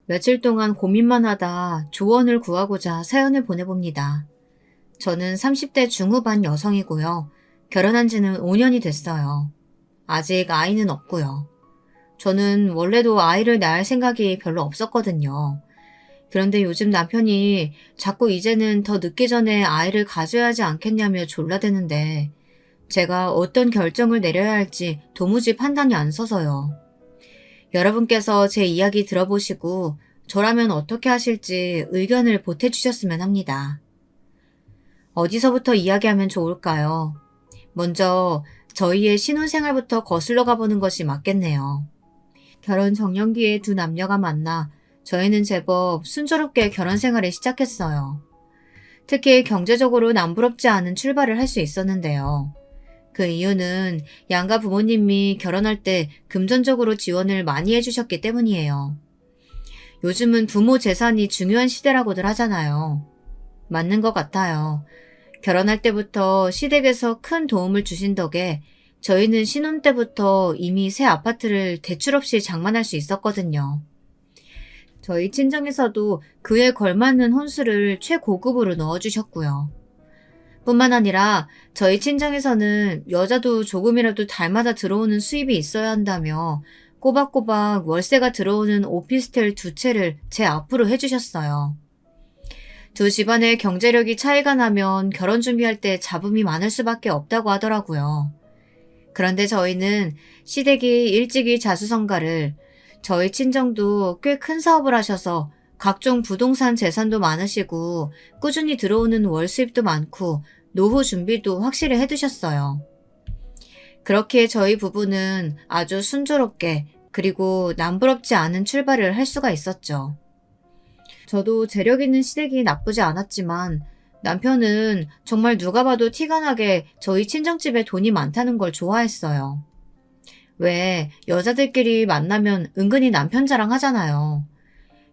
며칠 동안 고민만 하다 조언을 구하고자 사연을 보내봅니다. 저는 30대 중후반 여성이고요. 결혼한 지는 5년이 됐어요. 아직 아이는 없고요. 저는 원래도 아이를 낳을 생각이 별로 없었거든요. 그런데 요즘 남편이 자꾸 이제는 더 늦기 전에 아이를 가져야 하지 않겠냐며 졸라대는데 제가 어떤 결정을 내려야 할지 도무지 판단이 안 서서요. 여러분께서 제 이야기 들어보시고 저라면 어떻게 하실지 의견을 보태주셨으면 합니다. 어디서부터 이야기하면 좋을까요? 먼저 저희의 신혼생활부터 거슬러 가보는 것이 맞겠네요. 결혼 정년기에 두 남녀가 만나 저희는 제법 순조롭게 결혼 생활을 시작했어요. 특히 경제적으로 남부럽지 않은 출발을 할 수 있었는데요. 그 이유는 양가 부모님이 결혼할 때 금전적으로 지원을 많이 해주셨기 때문이에요. 요즘은 부모 재산이 중요한 시대라고들 하잖아요. 맞는 것 같아요. 결혼할 때부터 시댁에서 큰 도움을 주신 덕에 저희는 신혼 때부터 이미 새 아파트를 대출 없이 장만할 수 있었거든요. 저희 친정에서도 그에 걸맞는 혼수를 최고급으로 넣어주셨고요. 뿐만 아니라 저희 친정에서는 여자도 조금이라도 달마다 들어오는 수입이 있어야 한다며 꼬박꼬박 월세가 들어오는 오피스텔 두 채를 제 앞으로 해주셨어요. 두 집안의 경제력이 차이가 나면 결혼 준비할 때 잡음이 많을 수밖에 없다고 하더라고요. 그런데 저희는 시댁이 일찍이 자수성가를, 저희 친정도 꽤 큰 사업을 하셔서 각종 부동산 재산도 많으시고 꾸준히 들어오는 월 수입도 많고 노후 준비도 확실히 해두셨어요. 그렇게 저희 부부는 아주 순조롭게 그리고 남부럽지 않은 출발을 할 수가 있었죠. 저도 재력 있는 시댁이 나쁘지 않았지만 남편은 정말 누가 봐도 티가 나게 저희 친정집에 돈이 많다는 걸 좋아했어요. 왜 여자들끼리 만나면 은근히 남편 자랑하잖아요.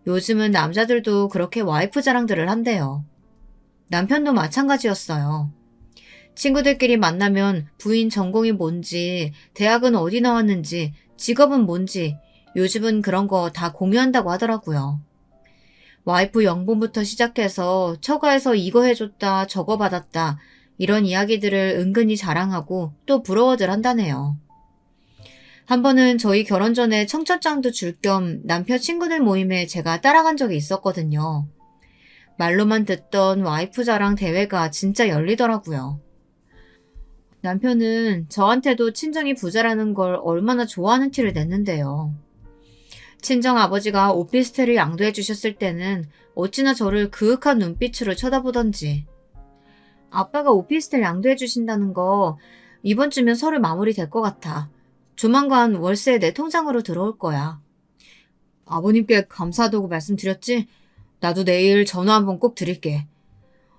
요즘은 남자들도 그렇게 와이프 자랑들을 한대요. 남편도 마찬가지였어요. 친구들끼리 만나면 부인 전공이 뭔지, 대학은 어디 나왔는지, 직업은 뭔지 요즘은 그런 거 다 공유한다고 하더라고요. 와이프 연봉부터 시작해서 처가에서 이거 해줬다, 저거 받았다 이런 이야기들을 은근히 자랑하고 또 부러워들 한다네요. 한 번은 저희 결혼 전에 청첩장도 줄 겸 남편 친구들 모임에 제가 따라간 적이 있었거든요. 말로만 듣던 와이프 자랑 대회가 진짜 열리더라고요. 남편은 저한테도 친정이 부자라는 걸 얼마나 좋아하는 티를 냈는데요. 친정 아버지가 오피스텔을 양도해 주셨을 때는 어찌나 저를 그윽한 눈빛으로 쳐다보던지. 아빠가 오피스텔 양도해 주신다는 거 이번 주면 서류 마무리될 것 같아. 조만간 월세 내 통장으로 들어올 거야. 아버님께 감사하다고 말씀드렸지? 나도 내일 전화 한번 꼭 드릴게.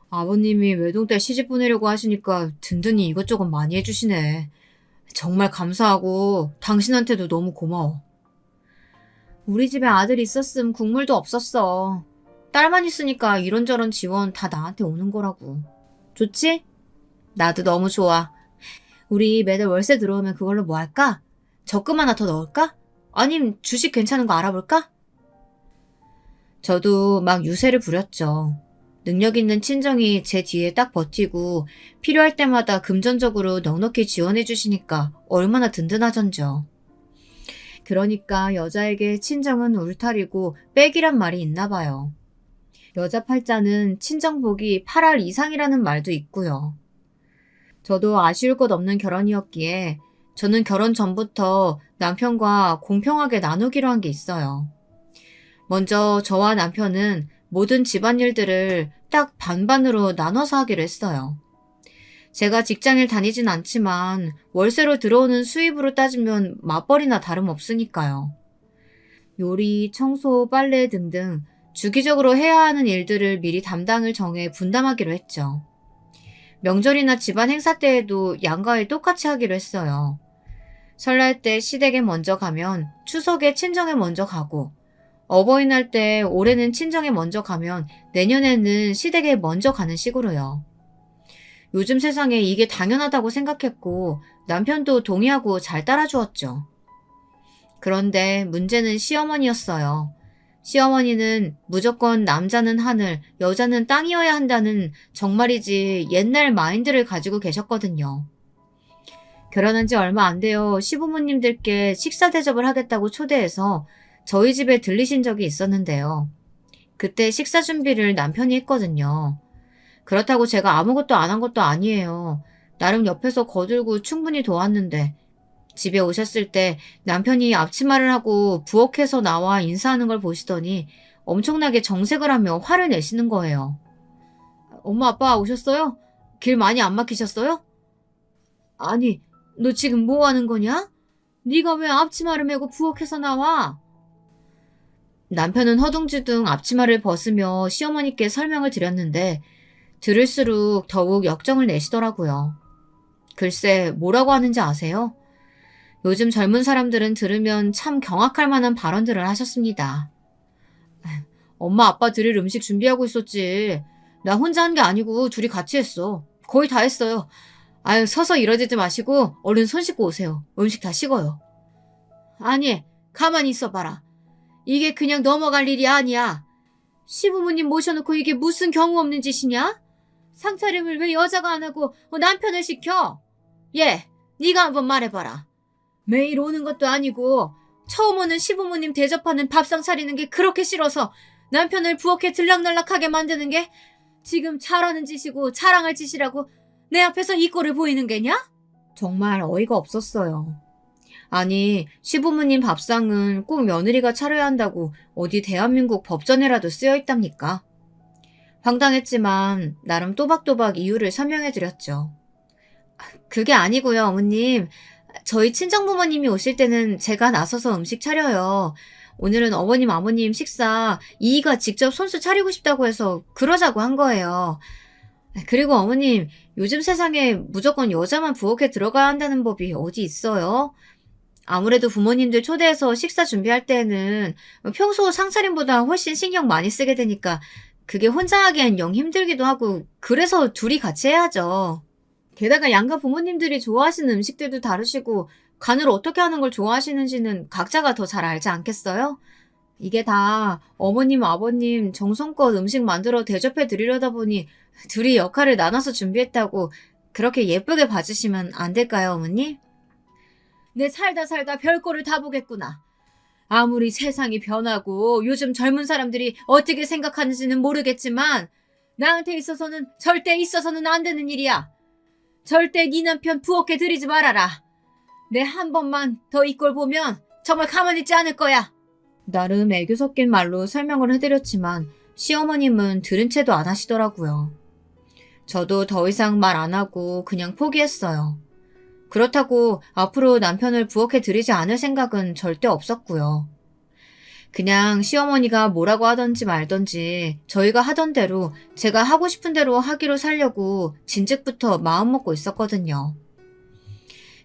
아버님이 외동딸 시집 보내려고 하시니까 든든히 이것저것 많이 해주시네. 정말 감사하고 당신한테도 너무 고마워. 우리 집에 아들 있었음 국물도 없었어. 딸만 있으니까 이런저런 지원 다 나한테 오는 거라고. 좋지? 나도 너무 좋아. 우리 매달 월세 들어오면 그걸로 뭐 할까? 적금 하나 더 넣을까? 아님 주식 괜찮은 거 알아볼까? 저도 막 유세를 부렸죠. 능력 있는 친정이 제 뒤에 딱 버티고 필요할 때마다 금전적으로 넉넉히 지원해 주시니까 얼마나 든든하던죠. 그러니까 여자에게 친정은 울타리고 백이란 말이 있나 봐요. 여자 팔자는 친정복이 8할 이상이라는 말도 있고요. 저도 아쉬울 것 없는 결혼이었기에 저는 결혼 전부터 남편과 공평하게 나누기로 한 게 있어요. 먼저 저와 남편은 모든 집안일들을 딱 반반으로 나눠서 하기로 했어요. 제가 직장을 다니진 않지만 월세로 들어오는 수입으로 따지면 맞벌이나 다름없으니까요. 요리, 청소, 빨래 등등 주기적으로 해야 하는 일들을 미리 담당을 정해 분담하기로 했죠. 명절이나 집안 행사 때에도 양가에 똑같이 하기로 했어요. 설날 때 시댁에 먼저 가면 추석에 친정에 먼저 가고, 어버이날 때 올해는 친정에 먼저 가면 내년에는 시댁에 먼저 가는 식으로요. 요즘 세상에 이게 당연하다고 생각했고 남편도 동의하고 잘 따라주었죠. 그런데 문제는 시어머니였어요. 시어머니는 무조건 남자는 하늘, 여자는 땅이어야 한다는 정말이지 옛날 마인드를 가지고 계셨거든요. 결혼한 지 얼마 안 돼요. 시부모님들께 식사 대접을 하겠다고 초대해서 저희 집에 들리신 적이 있었는데요. 그때 식사 준비를 남편이 했거든요. 그렇다고 제가 아무것도 안 한 것도 아니에요. 나름 옆에서 거들고 충분히 도왔는데 집에 오셨을 때 남편이 앞치마를 하고 부엌에서 나와 인사하는 걸 보시더니 엄청나게 정색을 하며 화를 내시는 거예요. 엄마 아빠 오셨어요? 길 많이 안 막히셨어요? 아니, 너 지금 뭐 하는 거냐? 네가 왜 앞치마를 메고 부엌에서 나와? 남편은 허둥지둥 앞치마를 벗으며 시어머니께 설명을 드렸는데 들을수록 더욱 역정을 내시더라고요. 글쎄 뭐라고 하는지 아세요? 요즘 젊은 사람들은 들으면 참 경악할 만한 발언들을 하셨습니다. 엄마 아빠 드릴 음식 준비하고 있었지. 나 혼자 한 게 아니고 둘이 같이 했어. 거의 다 했어요. 아유 서서 이러지지 마시고 얼른 손 씻고 오세요. 음식 다 식어요. 아니 가만히 있어봐라. 이게 그냥 넘어갈 일이 아니야. 시부모님 모셔놓고 이게 무슨 경우 없는 짓이냐? 상차림을 왜 여자가 안 하고 남편을 시켜? 얘, 네가 한번 말해봐라. 매일 오는 것도 아니고 처음 오는 시부모님 대접하는 밥상 차리는 게 그렇게 싫어서 남편을 부엌에 들락날락하게 만드는 게 지금 잘하는 짓이고 자랑할 짓이라고 내 앞에서 이 꼴을 보이는 게냐? 정말 어이가 없었어요. 아니 시부모님 밥상은 꼭 며느리가 차려야 한다고 어디 대한민국 법전에라도 쓰여 있답니까? 황당했지만 나름 또박또박 이유를 설명해드렸죠. 그게 아니고요 어머님. 저희 친정부모님이 오실 때는 제가 나서서 음식 차려요. 오늘은 어머님 아버님 식사 이이가 직접 손수 차리고 싶다고 해서 그러자고 한 거예요. 그리고 어머님 요즘 세상에 무조건 여자만 부엌에 들어가야 한다는 법이 어디 있어요? 아무래도 부모님들 초대해서 식사 준비할 때는 평소 상차림보다 훨씬 신경 많이 쓰게 되니까 그게 혼자 하기엔 영 힘들기도 하고 그래서 둘이 같이 해야죠. 게다가 양가 부모님들이 좋아하시는 음식들도 다르시고 간을 어떻게 하는 걸 좋아하시는지는 각자가 더 잘 알지 않겠어요? 이게 다 어머님 아버님 정성껏 음식 만들어 대접해 드리려다 보니 둘이 역할을 나눠서 준비했다고 그렇게 예쁘게 봐주시면 안 될까요 어머니? 내 살다 별꼴을 다 보겠구나. 아무리 세상이 변하고 요즘 젊은 사람들이 어떻게 생각하는지는 모르겠지만 나한테 있어서는 절대 있어서는 안 되는 일이야. 절대 네 남편 부엌에 들이지 말아라. 내 한 번만 더 이 꼴 보면 정말 가만히 있지 않을 거야. 나름 애교 섞인 말로 설명을 해드렸지만 시어머님은 들은 채도 안 하시더라고요. 저도 더 이상 말 안 하고 그냥 포기했어요. 그렇다고 앞으로 남편을 부엌에 들이지 않을 생각은 절대 없었고요. 그냥 시어머니가 뭐라고 하던지 말던지 저희가 하던 대로 제가 하고 싶은 대로 하기로 살려고 진즉부터 마음먹고 있었거든요.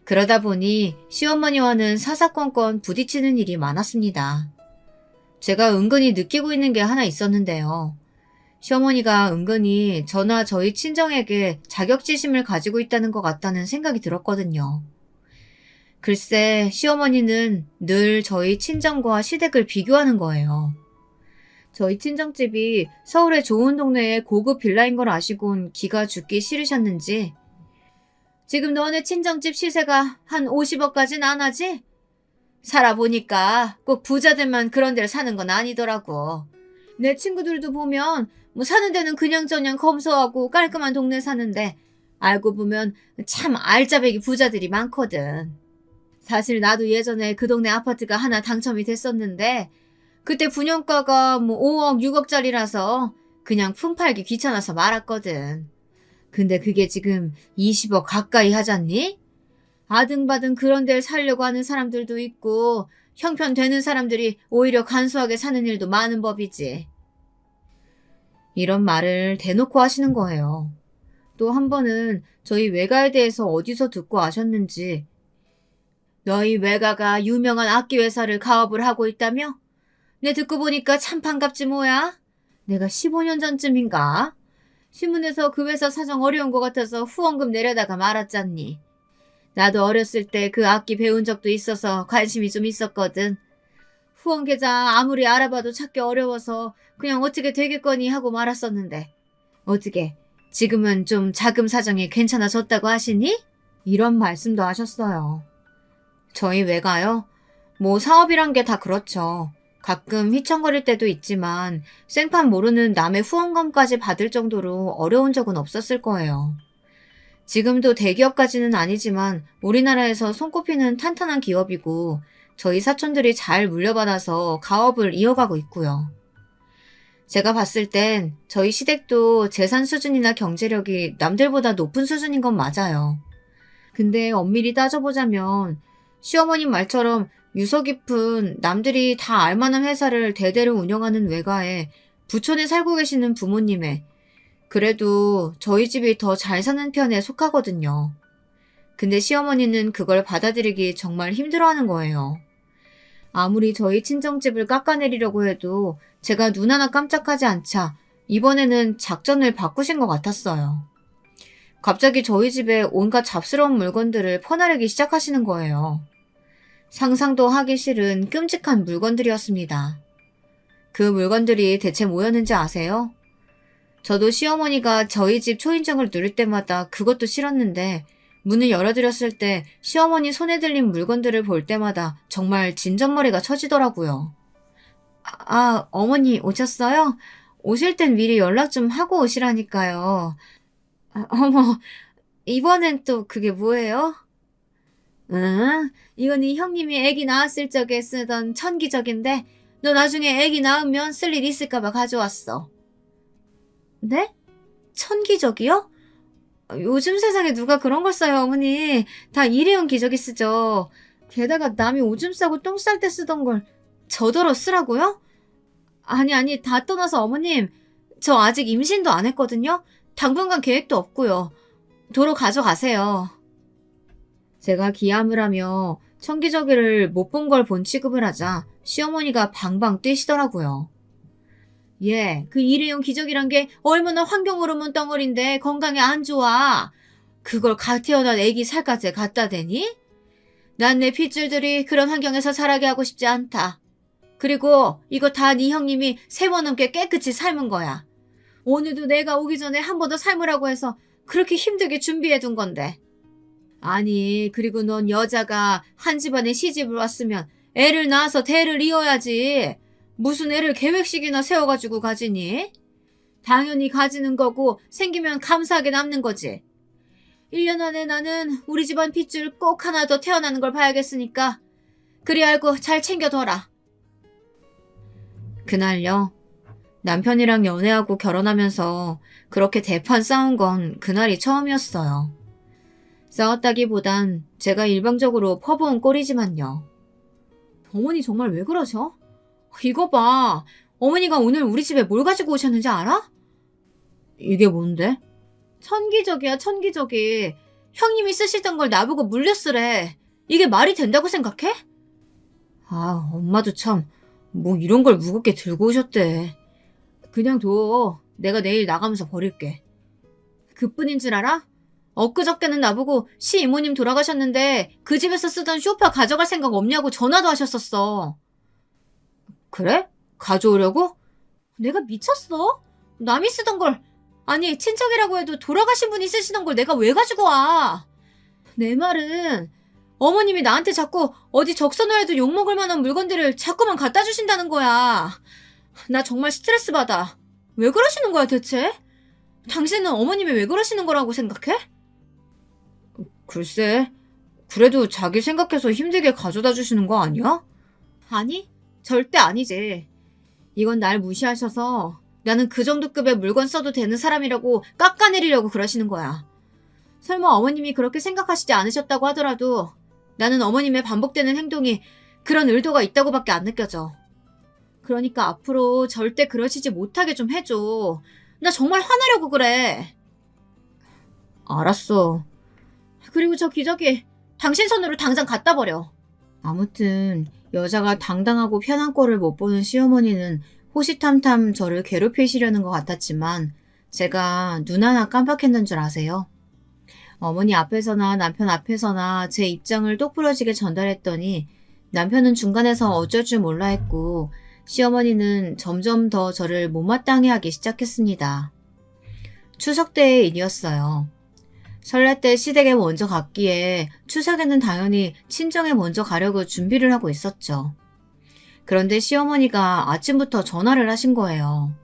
그러다 보니 시어머니와는 사사건건 부딪히는 일이 많았습니다. 제가 은근히 느끼고 있는 게 하나 있었는데요. 시어머니가 은근히 저나 저희 친정에게 자격지심을 가지고 있다는 것 같다는 생각이 들었거든요. 글쎄 시어머니는 늘 저희 친정과 시댁을 비교하는 거예요. 저희 친정집이 서울의 좋은 동네에 고급 빌라인 걸 아시곤 기가 죽기 싫으셨는지 지금 너네 친정집 시세가 한 50억까지는 안 하지? 살아보니까 꼭 부자들만 그런 데를 사는 건 아니더라고. 내 친구들도 보면 사는 데는 그냥저냥 검소하고 깔끔한 동네 사는데 알고 보면 참 알짜배기 부자들이 많거든. 사실 나도 예전에 그 동네 아파트가 하나 당첨이 됐었는데 그때 분양가가 5억, 6억짜리라서 그냥 품팔기 귀찮아서 말았거든. 근데 그게 지금 20억 가까이 하잖니? 아등바등 그런 데를 살려고 하는 사람들도 있고 형편되는 사람들이 오히려 간소하게 사는 일도 많은 법이지. 이런 말을 대놓고 하시는 거예요. 또 한 번은 저희 외가에 대해서 어디서 듣고 아셨는지 너희 외가가 유명한 악기회사를 가업을 하고 있다며? 내 듣고 보니까 참 반갑지 뭐야? 내가 15년 전쯤인가? 신문에서 그 회사 사정 어려운 것 같아서 후원금 내려다가 말았잖니. 나도 어렸을 때 그 악기 배운 적도 있어서 관심이 좀 있었거든. 후원 계좌 아무리 알아봐도 찾기 어려워서 그냥 어떻게 되겠거니 하고 말았었는데 어떻게 지금은 좀 자금 사정이 괜찮아졌다고 하시니? 이런 말씀도 하셨어요. 저희 외가요? 뭐 사업이란 게 다 그렇죠. 가끔 휘청거릴 때도 있지만 생판 모르는 남의 후원금까지 받을 정도로 어려운 적은 없었을 거예요. 지금도 대기업까지는 아니지만 우리나라에서 손꼽히는 탄탄한 기업이고 저희 사촌들이 잘 물려받아서 가업을 이어가고 있고요. 제가 봤을 땐 저희 시댁도 재산 수준이나 경제력이 남들보다 높은 수준인 건 맞아요. 근데 엄밀히 따져보자면 시어머님 말처럼 유서 깊은 남들이 다 알만한 회사를 대대로 운영하는 외가에 부촌에 살고 계시는 부모님의 그래도 저희 집이 더 잘 사는 편에 속하거든요. 근데 시어머니는 그걸 받아들이기 정말 힘들어하는 거예요. 아무리 저희 친정집을 깎아내리려고 해도 제가 눈 하나 깜짝하지 않자 이번에는 작전을 바꾸신 것 같았어요. 갑자기 저희 집에 온갖 잡스러운 물건들을 퍼나르기 시작하시는 거예요. 상상도 하기 싫은 끔찍한 물건들이었습니다. 그 물건들이 대체 뭐였는지 아세요? 저도 시어머니가 저희 집 초인종을 누를 때마다 그것도 싫었는데 문을 열어드렸을 때 시어머니 손에 들린 물건들을 볼 때마다 정말 진전머리가 쳐지더라고요. 어머니 오셨어요? 오실 땐 미리 연락 좀 하고 오시라니까요. 어머, 이번엔 또 그게 뭐예요? 이건 네 형님이 아기 낳았을 적에 쓰던 천기적인데 너 나중에 아기 낳으면 쓸 일 있을까봐 가져왔어. 네? 천기적이요? 요즘 세상에 누가 그런 걸 써요, 어머니. 다 일회용 기저귀 쓰죠. 게다가 남이 오줌 싸고 똥 쌀 때 쓰던 걸 저더러 쓰라고요? 아니, 다 떠나서 어머님, 저 아직 임신도 안 했거든요? 당분간 계획도 없고요. 도로 가져가세요. 제가 기함을 하며 천기저귀를 못 본 걸 본 취급을 하자 시어머니가 방방 뛰시더라고요. 예, 그 일회용 기저귀란 게 얼마나 환경오르문 덩어리인데 건강에 안 좋아. 그걸 갓 태어난 애기 살갗에 갖다 대니? 난 내 핏줄들이 그런 환경에서 자라게 하고 싶지 않다. 그리고 이거 다 네 형님이 3번 넘게 깨끗이 삶은 거야. 오늘도 내가 오기 전에 한 번 더 삶으라고 해서 그렇게 힘들게 준비해둔 건데. 아니, 그리고 넌 여자가 한 집안에 시집을 왔으면 애를 낳아서 대를 이어야지. 무슨 애를 계획식이나 세워가지고 가지니? 당연히 가지는 거고 생기면 감사하게 남는 거지. 1년 안에 나는 우리 집안 핏줄 꼭 하나 더 태어나는 걸 봐야겠으니까 그리 알고 잘 챙겨둬라. 그날요. 남편이랑 연애하고 결혼하면서 그렇게 대판 싸운 건 그날이 처음이었어요. 싸웠다기보단 제가 일방적으로 퍼부은 꼴이지만요. 어머니 정말 왜 그러셔? 이거 봐. 어머니가 오늘 우리 집에 뭘 가지고 오셨는지 알아? 이게 뭔데? 천기저귀야, 천기저귀. 형님이 쓰시던 걸 나보고 물려쓰래. 이게 말이 된다고 생각해? 엄마도 참, 뭐 이런 걸 무겁게 들고 오셨대. 그냥 둬. 내가 내일 나가면서 버릴게. 그뿐인 줄 알아? 엊그저께는 나보고 시이모님 돌아가셨는데 그 집에서 쓰던 쇼파 가져갈 생각 없냐고 전화도 하셨었어. 그래? 가져오려고? 내가 미쳤어? 남이 쓰던 걸, 아니 친척이라고 해도 돌아가신 분이 쓰시던 걸 내가 왜 가지고 와? 내 말은 어머님이 나한테 자꾸 어디 적서놓아도 욕먹을 만한 물건들을 자꾸만 갖다 주신다는 거야. 나 정말 스트레스 받아. 왜 그러시는 거야 대체? 당신은 어머님이 왜 그러시는 거라고 생각해? 글쎄, 그래도 자기 생각해서 힘들게 가져다 주시는 거 아니야? 아니, 절대 아니지. 이건 날 무시하셔서 나는 그 정도 급의 물건 써도 되는 사람이라고 깎아내리려고 그러시는 거야. 설마 어머님이 그렇게 생각하시지 않으셨다고 하더라도 나는 어머님의 반복되는 행동이 그런 의도가 있다고밖에 안 느껴져. 그러니까 앞으로 절대 그러시지 못하게 좀 해줘. 나 정말 화나려고 그래. 알았어. 그리고 저 기저귀 당신 손으로 당장 갖다 버려. 아무튼 여자가 당당하고 편한 꼴을 못 보는 시어머니는 호시탐탐 저를 괴롭히시려는 것 같았지만 제가 눈 하나 깜빡했는 줄 아세요? 어머니 앞에서나 남편 앞에서나 제 입장을 똑부러지게 전달했더니 남편은 중간에서 어쩔 줄 몰라 했고 시어머니는 점점 더 저를 못마땅해 하기 시작했습니다. 추석 때의 일이었어요. 설날 때 시댁에 먼저 갔기에 추석에는 당연히 친정에 먼저 가려고 준비를 하고 있었죠. 그런데 시어머니가 아침부터 전화를 하신 거예요.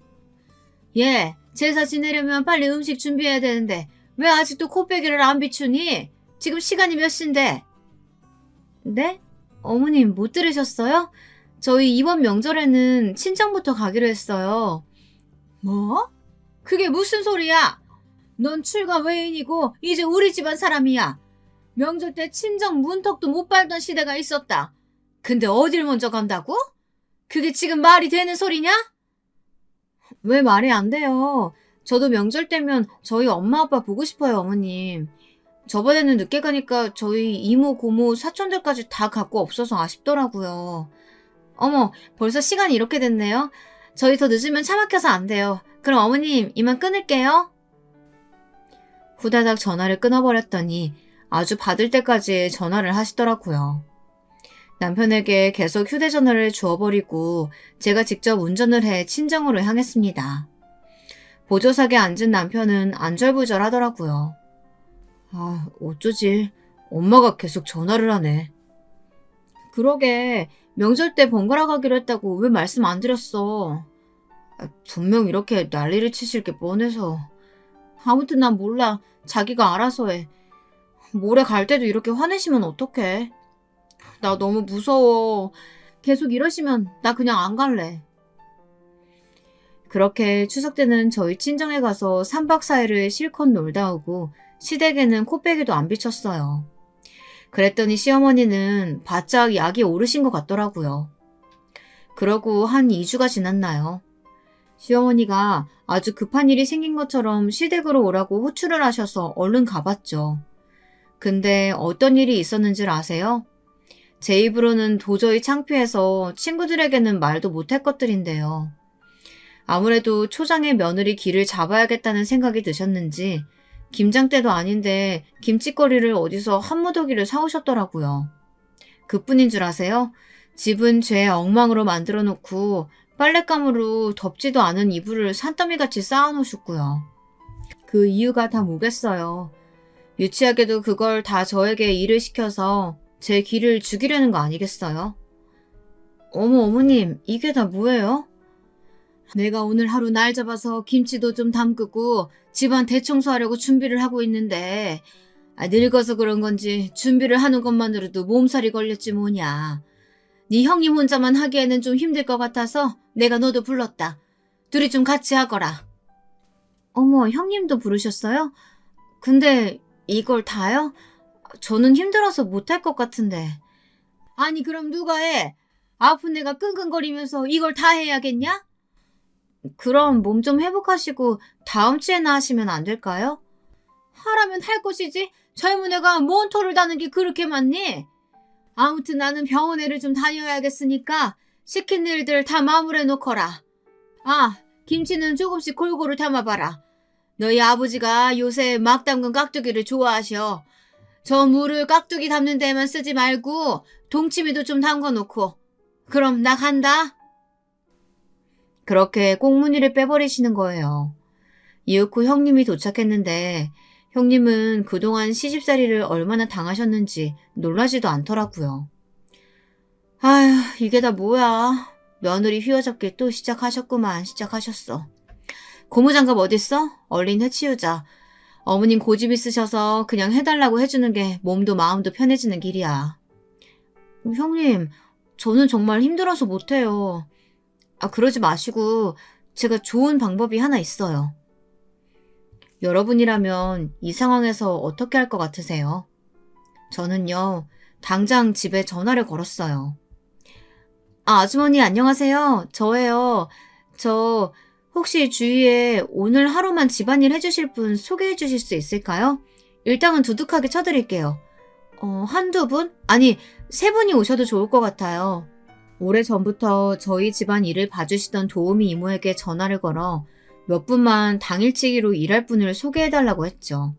예, 제사 지내려면 빨리 음식 준비해야 되는데 왜 아직도 코빼기를 안 비추니? 지금 시간이 몇 시인데? 네? 어머님 못 들으셨어요? 저희 이번 명절에는 친정부터 가기로 했어요. 뭐? 그게 무슨 소리야? 넌 출가 외인이고 이제 우리 집안 사람이야. 명절 때 친정 문턱도 못 밟던 시대가 있었다. 근데 어딜 먼저 간다고? 그게 지금 말이 되는 소리냐? 왜 말이 안 돼요? 저도 명절 때면 저희 엄마 아빠 보고 싶어요, 어머님. 저번에는 늦게 가니까 저희 이모, 고모, 사촌들까지 다 갖고 없어서 아쉽더라고요. 어머, 벌써 시간이 이렇게 됐네요. 저희 더 늦으면 차 막혀서 안 돼요. 그럼 어머님, 이만 끊을게요. 후다닥 전화를 끊어버렸더니 아주 받을 때까지 전화를 하시더라고요. 남편에게 계속 휴대전화를 주워버리고 제가 직접 운전을 해 친정으로 향했습니다. 보조석에 앉은 남편은 안절부절 하더라고요. 아, 어쩌지. 엄마가 계속 전화를 하네. 그러게, 명절 때 번갈아 가기로 했다고 왜 말씀 안 드렸어? 분명 이렇게 난리를 치실 게 뻔해서. 아무튼 난 몰라. 자기가 알아서 해. 모레 갈 때도 이렇게 화내시면 어떡해. 나 너무 무서워. 계속 이러시면 나 그냥 안 갈래. 그렇게 추석 때는 저희 친정에 가서 3박 4일을 실컷 놀다 오고 시댁에는 코빼기도 안 비쳤어요. 그랬더니 시어머니는 바짝 약이 오르신 것 같더라고요. 그러고 한 2주가 지났나요? 시어머니가 아주 급한 일이 생긴 것처럼 시댁으로 오라고 호출을 하셔서 얼른 가봤죠. 근데 어떤 일이 있었는지 아세요? 제 입으로는 도저히 창피해서 친구들에게는 말도 못할 것들인데요. 아무래도 초장의 며느리 길을 잡아야겠다는 생각이 드셨는지 김장 때도 아닌데 김치거리를 어디서 한 무더기를 사오셨더라고요. 그뿐인 줄 아세요? 집은 죄 엉망으로 만들어 놓고 빨랫감으로 덥지도 않은 이불을 산더미같이 쌓아놓으셨고요. 그 이유가 다 뭐겠어요. 유치하게도 그걸 다 저에게 일을 시켜서 제 기를 죽이려는 거 아니겠어요? 어머, 어머님, 이게 다 뭐예요? 내가 오늘 하루 날 잡아서 김치도 좀 담그고 집안 대청소하려고 준비를 하고 있는데 늙어서 그런 건지 준비를 하는 것만으로도 몸살이 걸렸지 뭐냐. 네 형님 혼자만 하기에는 좀 힘들 것 같아서 내가 너도 불렀다. 둘이 좀 같이 하거라. 어머, 형님도 부르셨어요? 근데 이걸 다요? 저는 힘들어서 못할 것 같은데. 아니 그럼 누가 해? 아픈 애가 끙끙거리면서 이걸 다 해야겠냐? 그럼 몸 좀 회복하시고 다음 주에나 하시면 안 될까요? 하라면 할 것이지 젊은 애가 뭔 토를 다는 게 그렇게 많니? 아무튼 나는 병원에를 좀 다녀야겠으니까 시킨 일들 다 마무리해 놓거라. 아, 김치는 조금씩 골고루 담아봐라. 너희 아버지가 요새 막 담근 깍두기를 좋아하셔. 저 물을 깍두기 담는 데만 쓰지 말고 동치미도 좀 담궈 놓고. 그럼 나 간다. 그렇게 꽁무니를 빼버리시는 거예요. 이윽 후 형님이 도착했는데 형님은 그동안 시집살이를 얼마나 당하셨는지 놀라지도 않더라고요. 아휴, 이게 다 뭐야. 며느리 휘어잡기 또 시작하셨어. 고무장갑 어딨어? 얼른 해치우자. 어머님 고집 있으셔서 그냥 해달라고 해주는 게 몸도 마음도 편해지는 길이야. 형님, 저는 정말 힘들어서 못해요. 그러지 마시고 제가 좋은 방법이 하나 있어요. 여러분이라면 이 상황에서 어떻게 할 것 같으세요? 저는요, 당장 집에 전화를 걸었어요. 아주머니 안녕하세요. 저예요. 저 혹시 주위에 오늘 하루만 집안일 해주실 분 소개해 주실 수 있을까요? 일당은 두둑하게 쳐드릴게요. 한두 분? 아니, 세 분이 오셔도 좋을 것 같아요. 오래전부터 저희 집안 일을 봐주시던 도우미 이모에게 전화를 걸어 몇 분만 당일치기로 일할 분을 소개해달라고 했죠.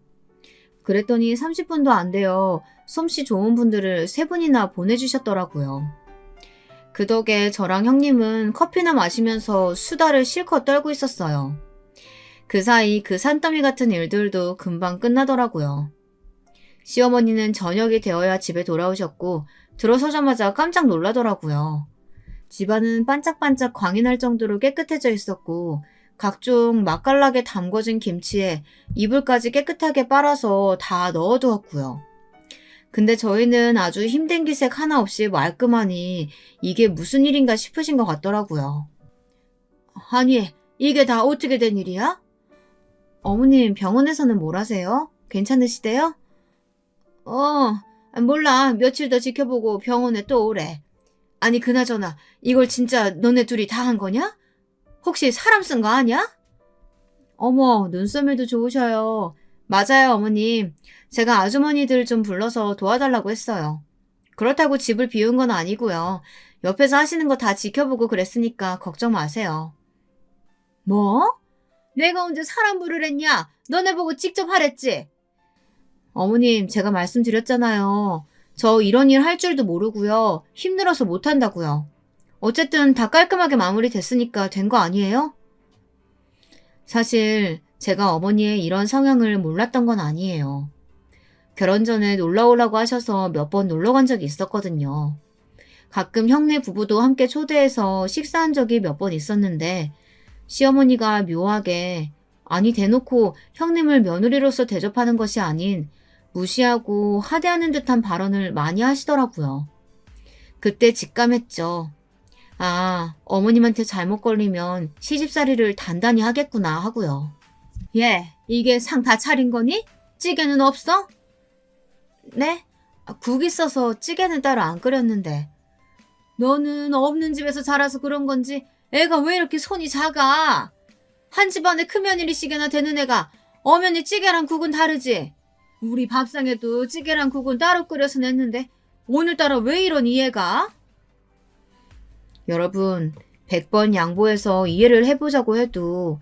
그랬더니 30분도 안 돼요. 솜씨 좋은 분들을 3분이나 보내주셨더라고요. 그 덕에 저랑 형님은 커피나 마시면서 수다를 실컷 떨고 있었어요. 그 사이 그 산더미 같은 일들도 금방 끝나더라고요. 시어머니는 저녁이 되어야 집에 돌아오셨고 들어서자마자 깜짝 놀라더라고요. 집안은 반짝반짝 광이 날 정도로 깨끗해져 있었고 각종 맛깔나게 담궈진 김치에 이불까지 깨끗하게 빨아서 다 넣어두었고요. 근데 저희는 아주 힘든 기색 하나 없이 말끔하니 이게 무슨 일인가 싶으신 것 같더라고요. 아니, 이게 다 어떻게 된 일이야? 어머님, 병원에서는 뭘 하세요? 괜찮으시대요? 몰라. 며칠 더 지켜보고 병원에 또 오래. 아니, 그나저나 이걸 진짜 너네 둘이 다 한 거냐? 혹시 사람 쓴 거 아니야? 어머, 눈썰미도 좋으셔요. 맞아요, 어머님. 제가 아주머니들 좀 불러서 도와달라고 했어요. 그렇다고 집을 비운 건 아니고요. 옆에서 하시는 거 다 지켜보고 그랬으니까 걱정 마세요. 뭐? 내가 언제 사람 부르랬냐? 너네 보고 직접 하랬지? 어머님, 제가 말씀드렸잖아요. 저 이런 일 할 줄도 모르고요. 힘들어서 못한다고요. 어쨌든 다 깔끔하게 마무리됐으니까 된 거 아니에요? 사실 제가 어머니의 이런 성향을 몰랐던 건 아니에요. 결혼 전에 놀러 오라고 하셔서 몇 번 놀러 간 적이 있었거든요. 가끔 형네 부부도 함께 초대해서 식사한 적이 몇 번 있었는데 시어머니가 묘하게 아니 대놓고 형님을 며느리로서 대접하는 것이 아닌 무시하고 하대하는 듯한 발언을 많이 하시더라고요. 그때 직감했죠. 아, 어머님한테 잘못 걸리면 시집살이를 단단히 하겠구나 하고요. 예, 이게 상 다 차린 거니? 찌개는 없어? 네? 국 있어서 찌개는 따로 안 끓였는데. 너는 없는 집에서 자라서 그런 건지 애가 왜 이렇게 손이 작아? 한 집안에 큰며느리시게나 되는 애가 엄연히 찌개랑 국은 다르지? 우리 밥상에도 찌개랑 국은 따로 끓여서 냈는데 오늘따라 왜 이러니 얘가? 여러분, 100번 양보해서 이해를 해보자고 해도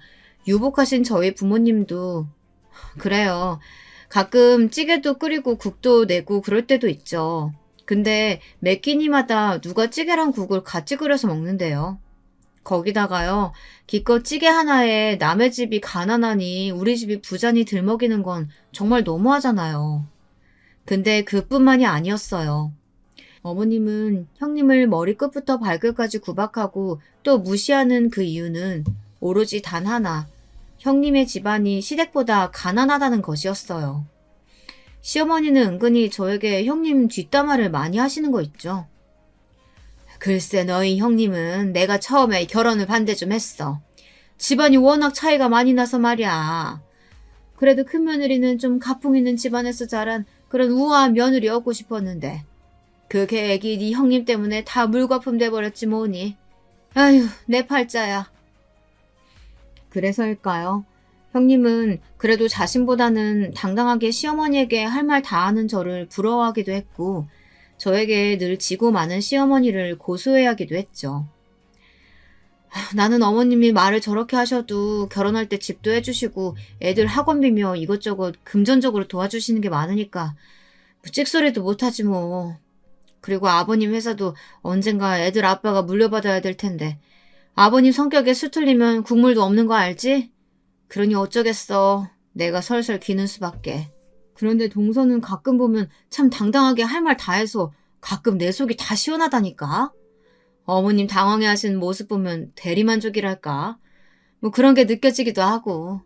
유복하신 저희 부모님도 그래요. 가끔 찌개도 끓이고 국도 내고 그럴 때도 있죠. 근데 매 끼니마다 누가 찌개랑 국을 같이 끓여서 먹는데요. 거기다가요, 기껏 찌개 하나에 남의 집이 가난하니 우리 집이 부자니 들먹이는 건 정말 너무하잖아요. 근데 그뿐만이 아니었어요. 어머님은 형님을 머리끝부터 발끝까지 구박하고 또 무시하는 그 이유는 오로지 단 하나, 형님의 집안이 시댁보다 가난하다는 것이었어요. 시어머니는 은근히 저에게 형님 뒷담화를 많이 하시는 거 있죠. 글쎄 너희 형님은 내가 처음에 결혼을 반대 좀 했어. 집안이 워낙 차이가 많이 나서 말이야. 그래도 큰며느리는 좀 가풍 있는 집안에서 자란 그런 우아한 며느리 얻고 싶었는데 그 계획이 네 형님 때문에 다 물거품 돼버렸지 뭐니. 아휴 내 팔자야. 그래서일까요? 형님은 그래도 자신보다는 당당하게 시어머니에게 할 말 다 하는 저를 부러워하기도 했고 저에게 늘 지고 많은 시어머니를 고소해하기도 했죠. 나는 어머님이 말을 저렇게 하셔도 결혼할 때 집도 해주시고 애들 학원비며 이것저것 금전적으로 도와주시는 게 많으니까 뭐 찍소리도 못하지 뭐. 그리고 아버님 회사도 언젠가 애들 아빠가 물려받아야 될 텐데 아버님 성격에 수틀리면 국물도 없는 거 알지? 그러니 어쩌겠어. 내가 설설 기는 수밖에. 그런데 동서는 가끔 보면 참 당당하게 할 말 다 해서 가끔 내 속이 다 시원하다니까. 어머님 당황해하시는 모습 보면 대리만족이랄까. 뭐 그런 게 느껴지기도 하고.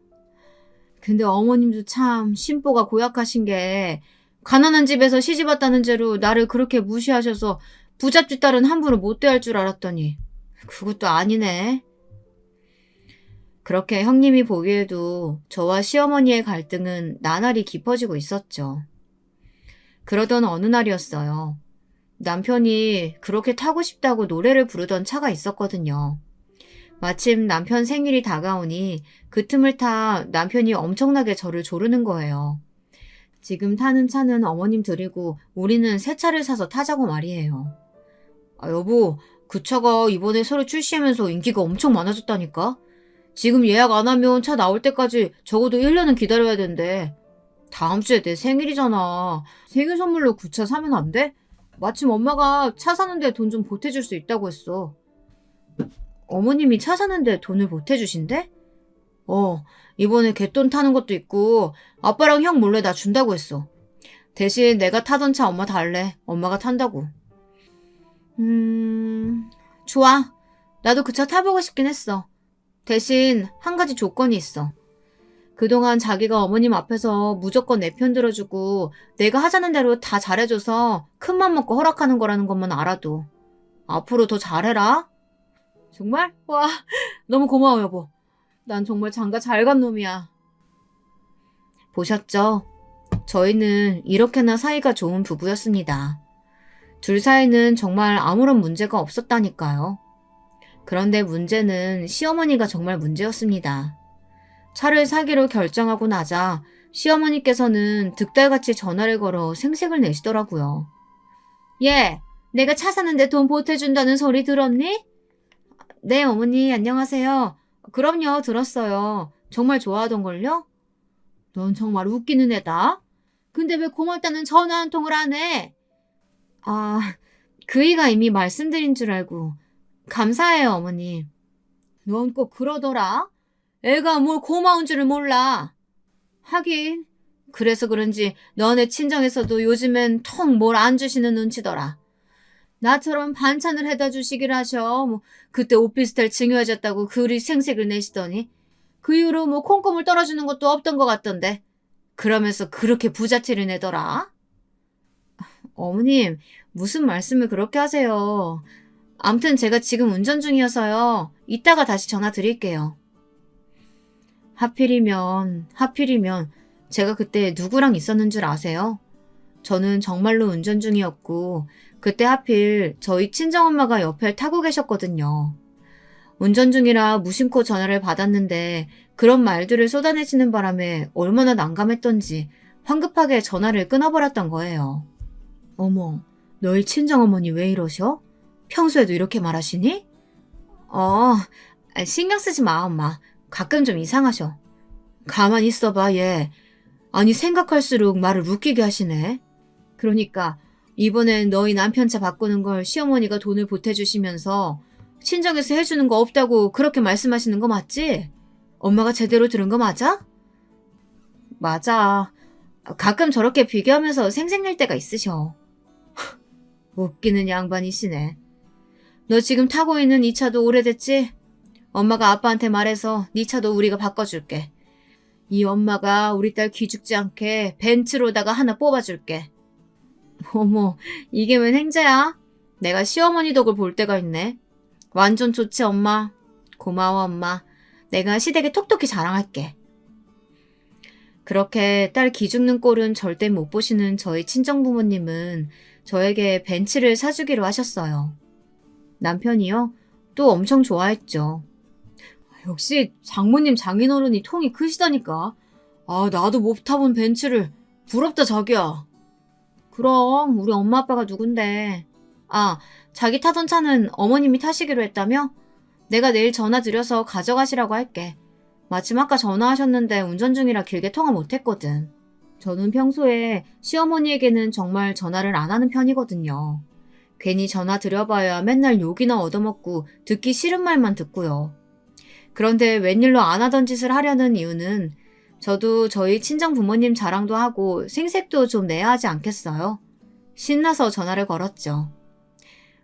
근데 어머님도 참 심보가 고약하신 게 가난한 집에서 시집왔다는 죄로 나를 그렇게 무시하셔서 부잣집 딸은 함부로 못 대할 줄 알았더니 그것도 아니네. 그렇게 형님이 보기에도 저와 시어머니의 갈등은 나날이 깊어지고 있었죠. 그러던 어느 날이었어요. 남편이 그렇게 타고 싶다고 노래를 부르던 차가 있었거든요. 마침 남편 생일이 다가오니 그 틈을 타 남편이 엄청나게 저를 조르는 거예요. 지금 타는 차는 어머님 드리고 우리는 새 차를 사서 타자고 말이에요. 아, 여보, 그 차가 이번에 새로 출시하면서 인기가 엄청 많아졌다니까? 지금 예약 안 하면 차 나올 때까지 적어도 1년은 기다려야 된대. 다음 주에 내 생일이잖아. 생일 선물로 그 차 사면 안 돼? 마침 엄마가 차 사는데 돈 좀 보태줄 수 있다고 했어. 어머님이 차 사는데 돈을 보태주신대? 이번에 갯돈 타는 것도 있고 아빠랑 형 몰래 나 준다고 했어. 대신 내가 타던 차 엄마 달래. 엄마가 탄다고. 좋아. 나도 그 차 타보고 싶긴 했어. 대신 한 가지 조건이 있어. 그동안 자기가 어머님 앞에서 무조건 내 편 들어주고 내가 하자는 대로 다 잘해줘서 큰맘 먹고 허락하는 거라는 것만 알아도. 앞으로 더 잘해라. 정말? 와, 너무 고마워 여보. 난 정말 장가 잘 간 놈이야. 보셨죠? 저희는 이렇게나 사이가 좋은 부부였습니다. 둘 사이는 정말 아무런 문제가 없었다니까요. 그런데 문제는 시어머니가 정말 문제였습니다. 차를 사기로 결정하고 나자 시어머니께서는 득달같이 전화를 걸어 생색을 내시더라고요. 얘, 내가 차 사는데 돈 보태준다는 소리 들었니? 네, 어머니, 안녕하세요. 그럼요, 들었어요. 정말 좋아하던걸요? 넌 정말 웃기는 애다. 근데 왜 고맙다는 전화 한 통을 안 해? 그이가 이미 말씀드린 줄 알고. 감사해요, 어머니. 넌 꼭 그러더라. 애가 뭘 고마운 줄을 몰라. 하긴, 그래서 그런지 너네 친정에서도 요즘엔 통 뭘 안 주시는 눈치더라. 나처럼 반찬을 해다 주시길 하셔. 그때 오피스텔 증여해줬다고 그리 생색을 내시더니 그 이후로 콩고물 떨어주는 것도 없던 것 같던데. 그러면서 그렇게 부자티를 내더라. 어머님, 무슨 말씀을 그렇게 하세요. 암튼 제가 지금 운전 중이어서요. 이따가 다시 전화 드릴게요. 하필이면 제가 그때 누구랑 있었는 줄 아세요? 저는 정말로 운전 중이었고 그때 하필 저희 친정엄마가 옆에 타고 계셨거든요. 운전 중이라 무심코 전화를 받았는데 그런 말들을 쏟아내시는 바람에 얼마나 난감했던지 황급하게 전화를 끊어버렸던 거예요. 어머, 너희 친정어머니 왜 이러셔? 평소에도 이렇게 말하시니? 신경 쓰지 마, 엄마. 가끔 좀 이상하셔. 가만히 있어봐, 얘. 아니, 생각할수록 말을 웃기게 하시네. 그러니까 이번엔 너희 남편 차 바꾸는 걸 시어머니가 돈을 보태주시면서 친정에서 해주는 거 없다고 그렇게 말씀하시는 거 맞지? 엄마가 제대로 들은 거 맞아? 맞아. 가끔 저렇게 비교하면서 생색낼 때가 있으셔. 웃기는 양반이시네. 너 지금 타고 있는 이 차도 오래됐지? 엄마가 아빠한테 말해서 네 차도 우리가 바꿔줄게. 이 엄마가 우리 딸 기죽지 않게 벤츠로다가 하나 뽑아줄게. 어머, 이게 웬 행자야? 내가 시어머니 덕을 볼 때가 있네. 완전 좋지, 엄마. 고마워, 엄마. 내가 시댁에 톡톡히 자랑할게. 그렇게 딸 기죽는 꼴은 절대 못 보시는 저희 친정부모님은 저에게 벤츠를 사주기로 하셨어요. 남편이요? 또 엄청 좋아했죠. 역시 장모님 장인어른이 통이 크시다니까. 나도 못 타본 벤츠를. 부럽다, 자기야. 그럼 우리 엄마 아빠가 누군데. 자기 타던 차는 어머님이 타시기로 했다며? 내가 내일 전화 드려서 가져가시라고 할게. 마침 아까 전화하셨는데 운전 중이라 길게 통화 못했거든. 저는 평소에 시어머니에게는 정말 전화를 안 하는 편이거든요. 괜히 전화 드려봐야 맨날 욕이나 얻어먹고 듣기 싫은 말만 듣고요. 그런데 웬일로 안 하던 짓을 하려는 이유는 저도 저희 친정 부모님 자랑도 하고 생색도 좀 내야 하지 않겠어요? 신나서 전화를 걸었죠.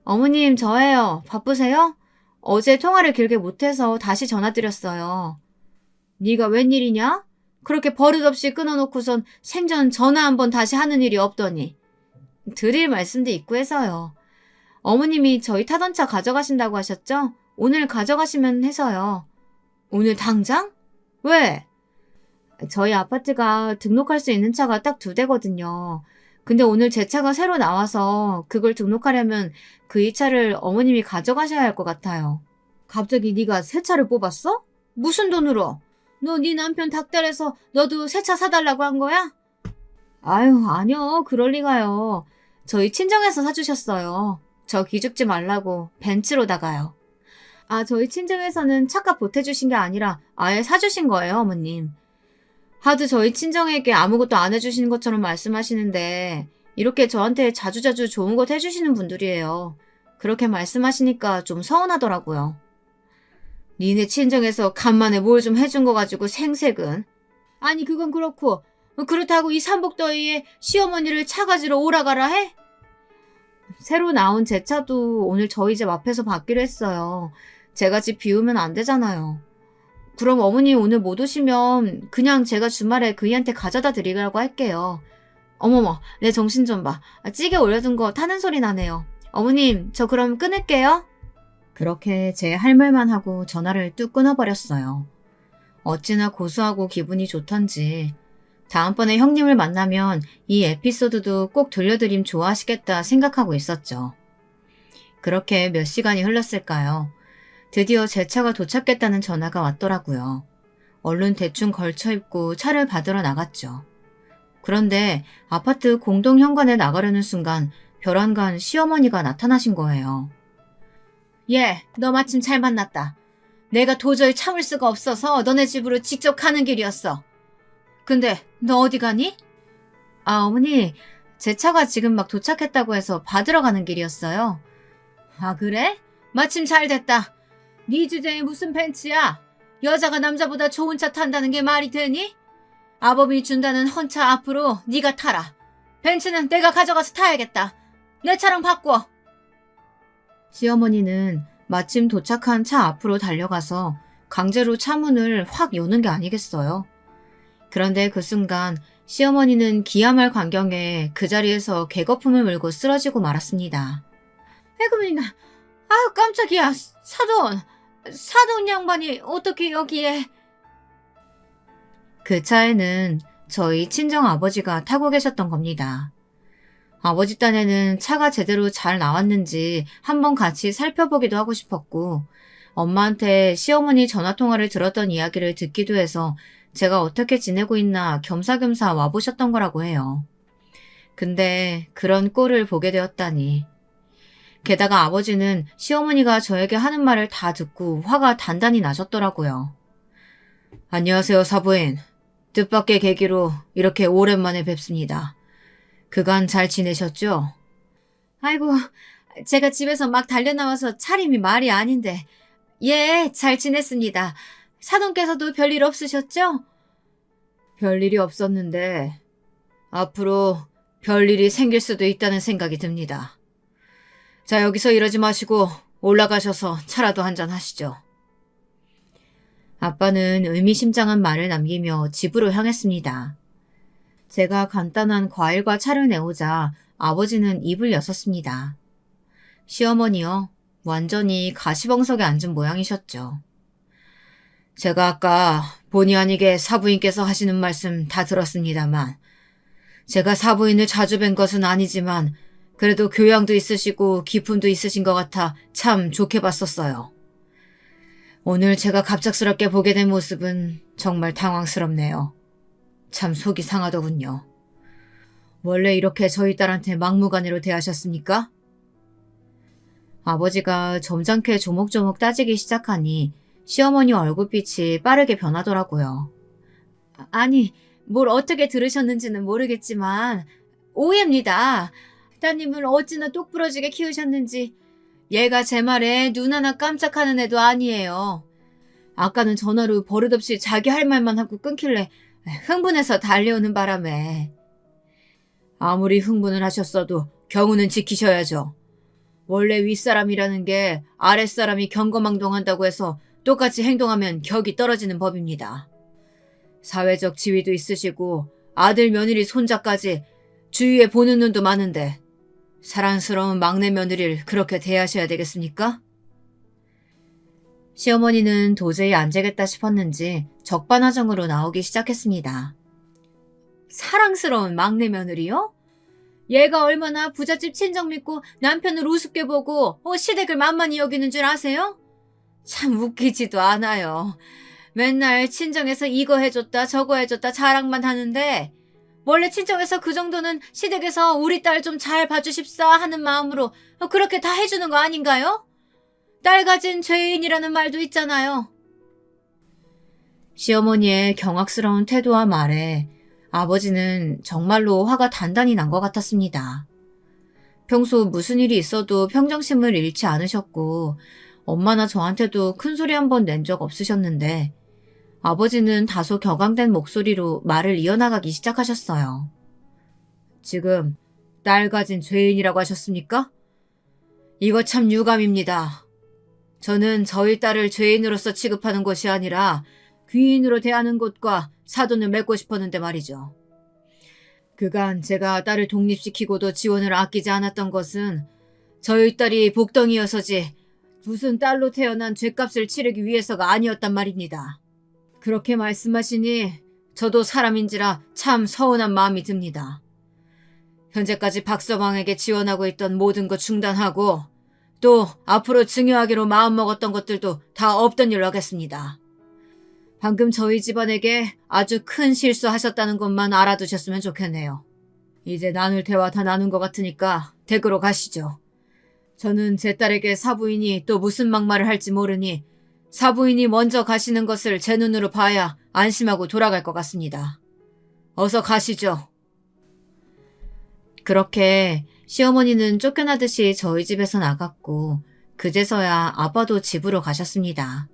어머님, 저예요. 바쁘세요? 어제 통화를 길게 못해서 다시 전화드렸어요. 네가 웬일이냐? 그렇게 버릇없이 끊어놓고선 생전 전화 한번 다시 하는 일이 없더니. 드릴 말씀도 있고 해서요. 어머님이 저희 타던 차 가져가신다고 하셨죠? 오늘 가져가시면 해서요. 오늘 당장? 왜? 저희 아파트가 등록할 수 있는 차가 딱 2대거든요. 근데 오늘 제 차가 새로 나와서 그걸 등록하려면 그 이 차를 어머님이 가져가셔야 할 것 같아요. 갑자기 네가 새 차를 뽑았어? 무슨 돈으로? 너 네 남편 닥달해서 너도 새 차 사달라고 한 거야? 아니요. 그럴 리가요. 저희 친정에서 사주셨어요. 저 기죽지 말라고 벤츠로다가요. 저희 친정에서는 차값 보태주신 게 아니라 아예 사주신 거예요, 어머님. 하도 저희 친정에게 아무것도 안 해주시는 것처럼 말씀하시는데 이렇게 저한테 자주자주 좋은 것 해주시는 분들이에요. 그렇게 말씀하시니까 좀 서운하더라고요. 니네 친정에서 간만에 뭘 좀 해준 거 가지고 생색은. 아니 그건 그렇고 그렇다고 이 삼복더위에 시어머니를 차 가지러 오라가라 해? 새로 나온 제 차도 오늘 저희 집 앞에서 받기로 했어요. 제가 집 비우면 안 되잖아요. 그럼 어머니 오늘 못 오시면 그냥 제가 주말에 그이한테 가져다 드리라고 할게요. 어머머, 내 정신 좀 봐. 찌개 올려둔 거 타는 소리 나네요. 어머님, 저 그럼 끊을게요. 그렇게 제 할 말만 하고 전화를 뚝 끊어버렸어요. 어찌나 고소하고 기분이 좋던지 다음번에 형님을 만나면 이 에피소드도 꼭 들려드림 좋아하시겠다 생각하고 있었죠. 그렇게 몇 시간이 흘렀을까요? 드디어 제 차가 도착했다는 전화가 왔더라고요. 얼른 대충 걸쳐 입고 차를 받으러 나갔죠. 그런데 아파트 공동 현관에 나가려는 순간 벼랑간 시어머니가 나타나신 거예요. 예, 너 마침 잘 만났다. 내가 도저히 참을 수가 없어서 너네 집으로 직접 가는 길이었어. 근데 너 어디 가니? 아, 어머니, 제 차가 지금 막 도착했다고 해서 받으러 가는 길이었어요. 아, 그래? 마침 잘 됐다. 네 주제에 무슨 벤츠야? 여자가 남자보다 좋은 차 탄다는 게 말이 되니? 아범이 준다는 헌차 앞으로 네가 타라. 벤츠는 내가 가져가서 타야겠다. 내 차랑 바꿔. 시어머니는 마침 도착한 차 앞으로 달려가서 강제로 차 문을 확 여는 게 아니겠어요. 그런데 그 순간 시어머니는 기야말 광경에 그 자리에서 개거품을 물고 쓰러지고 말았습니다. 에그민아, 아유 깜짝이야. 사돈 양반이 어떻게 여기에. 그 차에는 저희 친정아버지가 타고 계셨던 겁니다. 아버지 딴에는 차가 제대로 잘 나왔는지 한번 같이 살펴보기도 하고 싶었고 엄마한테 시어머니 전화통화를 들었던 이야기를 듣기도 해서 제가 어떻게 지내고 있나 겸사겸사 와보셨던 거라고 해요. 근데 그런 꼴을 보게 되었다니. 게다가 아버지는 시어머니가 저에게 하는 말을 다 듣고 화가 단단히 나셨더라고요. 안녕하세요, 사부인. 뜻밖의 계기로 이렇게 오랜만에 뵙습니다. 그간 잘 지내셨죠? 아이고, 제가 집에서 막 달려나와서 차림이 말이 아닌데. 예, 잘 지냈습니다. 사돈께서도 별일 없으셨죠? 별일이 없었는데 앞으로 별일이 생길 수도 있다는 생각이 듭니다. 자, 여기서 이러지 마시고 올라가셔서 차라도 한잔 하시죠. 아빠는 의미심장한 말을 남기며 집으로 향했습니다. 제가 간단한 과일과 차를 내오자 아버지는 입을 여섰습니다. 시어머니요, 완전히 가시벙석에 앉은 모양이셨죠. 제가 아까 본의 아니게 사부인께서 하시는 말씀 다 들었습니다만 제가 사부인을 자주 뵌 것은 아니지만 그래도 교양도 있으시고 기품도 있으신 것 같아 참 좋게 봤었어요. 오늘 제가 갑작스럽게 보게 된 모습은 정말 당황스럽네요. 참 속이 상하더군요. 원래 이렇게 저희 딸한테 막무가내로 대하셨습니까? 아버지가 점잖게 조목조목 따지기 시작하니 시어머니 얼굴빛이 빠르게 변하더라고요. 아니, 뭘 어떻게 들으셨는지는 모르겠지만 오해입니다. 따님을 어찌나 똑부러지게 키우셨는지. 얘가 제 말에 눈 하나 깜짝하는 애도 아니에요. 아까는 전화로 버릇없이 자기 할 말만 하고 끊길래 흥분해서 달려오는 바람에. 아무리 흥분을 하셨어도 경우는 지키셔야죠. 원래 윗사람이라는 게 아랫사람이 경거망동한다고 해서 똑같이 행동하면 격이 떨어지는 법입니다. 사회적 지위도 있으시고 아들 며느리 손자까지 주위에 보는 눈도 많은데 사랑스러운 막내 며느리를 그렇게 대하셔야 되겠습니까? 시어머니는 도저히 안 되겠다 싶었는지 적반하장으로 나오기 시작했습니다. 사랑스러운 막내 며느리요? 얘가 얼마나 부잣집 친정 믿고 남편을 우습게 보고 시댁을 만만히 여기는 줄 아세요? 참 웃기지도 않아요. 맨날 친정에서 이거 해줬다 저거 해줬다 자랑만 하는데 원래 친정에서 그 정도는 시댁에서 우리 딸 좀 잘 봐주십사 하는 마음으로 그렇게 다 해주는 거 아닌가요? 딸 가진 죄인이라는 말도 있잖아요. 시어머니의 경악스러운 태도와 말에 아버지는 정말로 화가 단단히 난 것 같았습니다. 평소 무슨 일이 있어도 평정심을 잃지 않으셨고 엄마나 저한테도 큰 소리 한 번 낸 적 없으셨는데 아버지는 다소 격앙된 목소리로 말을 이어나가기 시작하셨어요. 지금 딸 가진 죄인이라고 하셨습니까? 이거 참 유감입니다. 저는 저희 딸을 죄인으로서 취급하는 것이 아니라 귀인으로 대하는 것과 사돈을 맺고 싶었는데 말이죠. 그간 제가 딸을 독립시키고도 지원을 아끼지 않았던 것은 저희 딸이 복덩이여서지 무슨 딸로 태어난 죗값을 치르기 위해서가 아니었단 말입니다. 그렇게 말씀하시니 저도 사람인지라 참 서운한 마음이 듭니다. 현재까지 박서방에게 지원하고 있던 모든 것 중단하고 또 앞으로 증여하기로 마음먹었던 것들도 다 없던 일로 하겠습니다. 방금 저희 집안에게 아주 큰 실수하셨다는 것만 알아두셨으면 좋겠네요. 이제 나눌 대화 다 나눈 것 같으니까 댁으로 가시죠. 저는 제 딸에게 사부인이 또 무슨 막말을 할지 모르니 사부인이 먼저 가시는 것을 제 눈으로 봐야 안심하고 돌아갈 것 같습니다. 어서 가시죠. 그렇게 시어머니는 쫓겨나듯이 저희 집에서 나갔고 그제서야 아빠도 집으로 가셨습니다.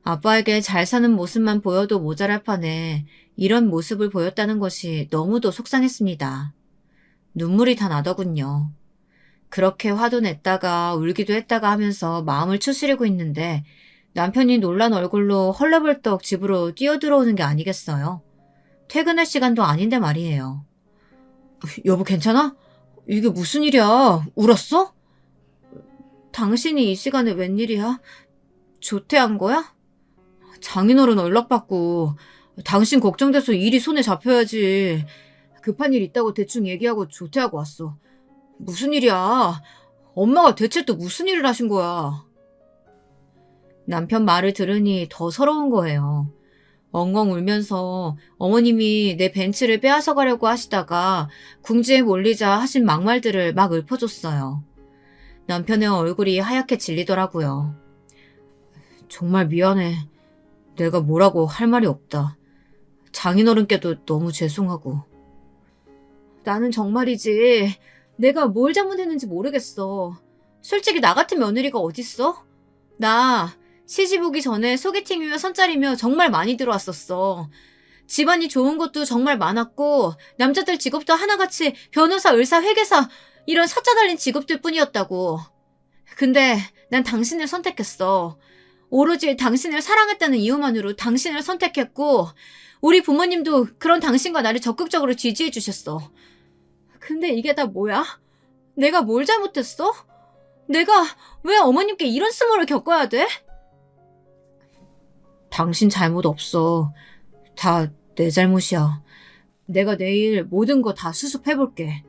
아빠에게 잘 사는 모습만 보여도 모자랄 판에 이런 모습을 보였다는 것이 너무도 속상했습니다. 눈물이 다 나더군요. 그렇게 화도 냈다가 울기도 했다가 하면서 마음을 추스리고 있는데 남편이 놀란 얼굴로 헐레벌떡 집으로 뛰어들어오는 게 아니겠어요? 퇴근할 시간도 아닌데 말이에요. 여보 괜찮아? 이게 무슨 일이야? 울었어? 당신이 이 시간에 웬일이야? 조퇴한 거야? 장인어른 연락받고 당신 걱정돼서 일이 손에 잡혀야지. 급한 일 있다고 대충 얘기하고 조퇴하고 왔어. 무슨 일이야? 엄마가 대체 또 무슨 일을 하신 거야? 남편 말을 들으니 더 서러운 거예요. 엉엉 울면서 어머님이 내 벤츠를 빼앗아 가려고 하시다가 궁지에 몰리자 하신 막말들을 막 읊어줬어요. 남편의 얼굴이 하얗게 질리더라고요. 정말 미안해. 내가 뭐라고 할 말이 없다. 장인어른께도 너무 죄송하고. 나는 정말이지. 내가 뭘 잘못했는지 모르겠어. 솔직히 나 같은 며느리가 어딨어? 나 시집 오기 전에 소개팅이며 선짜리며 정말 많이 들어왔었어. 집안이 좋은 것도 정말 많았고 남자들 직업도 하나같이 변호사, 의사, 회계사 이런 사자 달린 직업들 뿐이었다고. 근데 난 당신을 선택했어. 오로지 당신을 사랑했다는 이유만으로 당신을 선택했고 우리 부모님도 그런 당신과 나를 적극적으로 지지해 주셨어. 근데 이게 다 뭐야? 내가 뭘 잘못했어? 내가 왜 어머님께 이런 수모를 겪어야 돼? 당신 잘못 없어. 다 내 잘못이야. 내가 내일 모든 거 다 수습해볼게.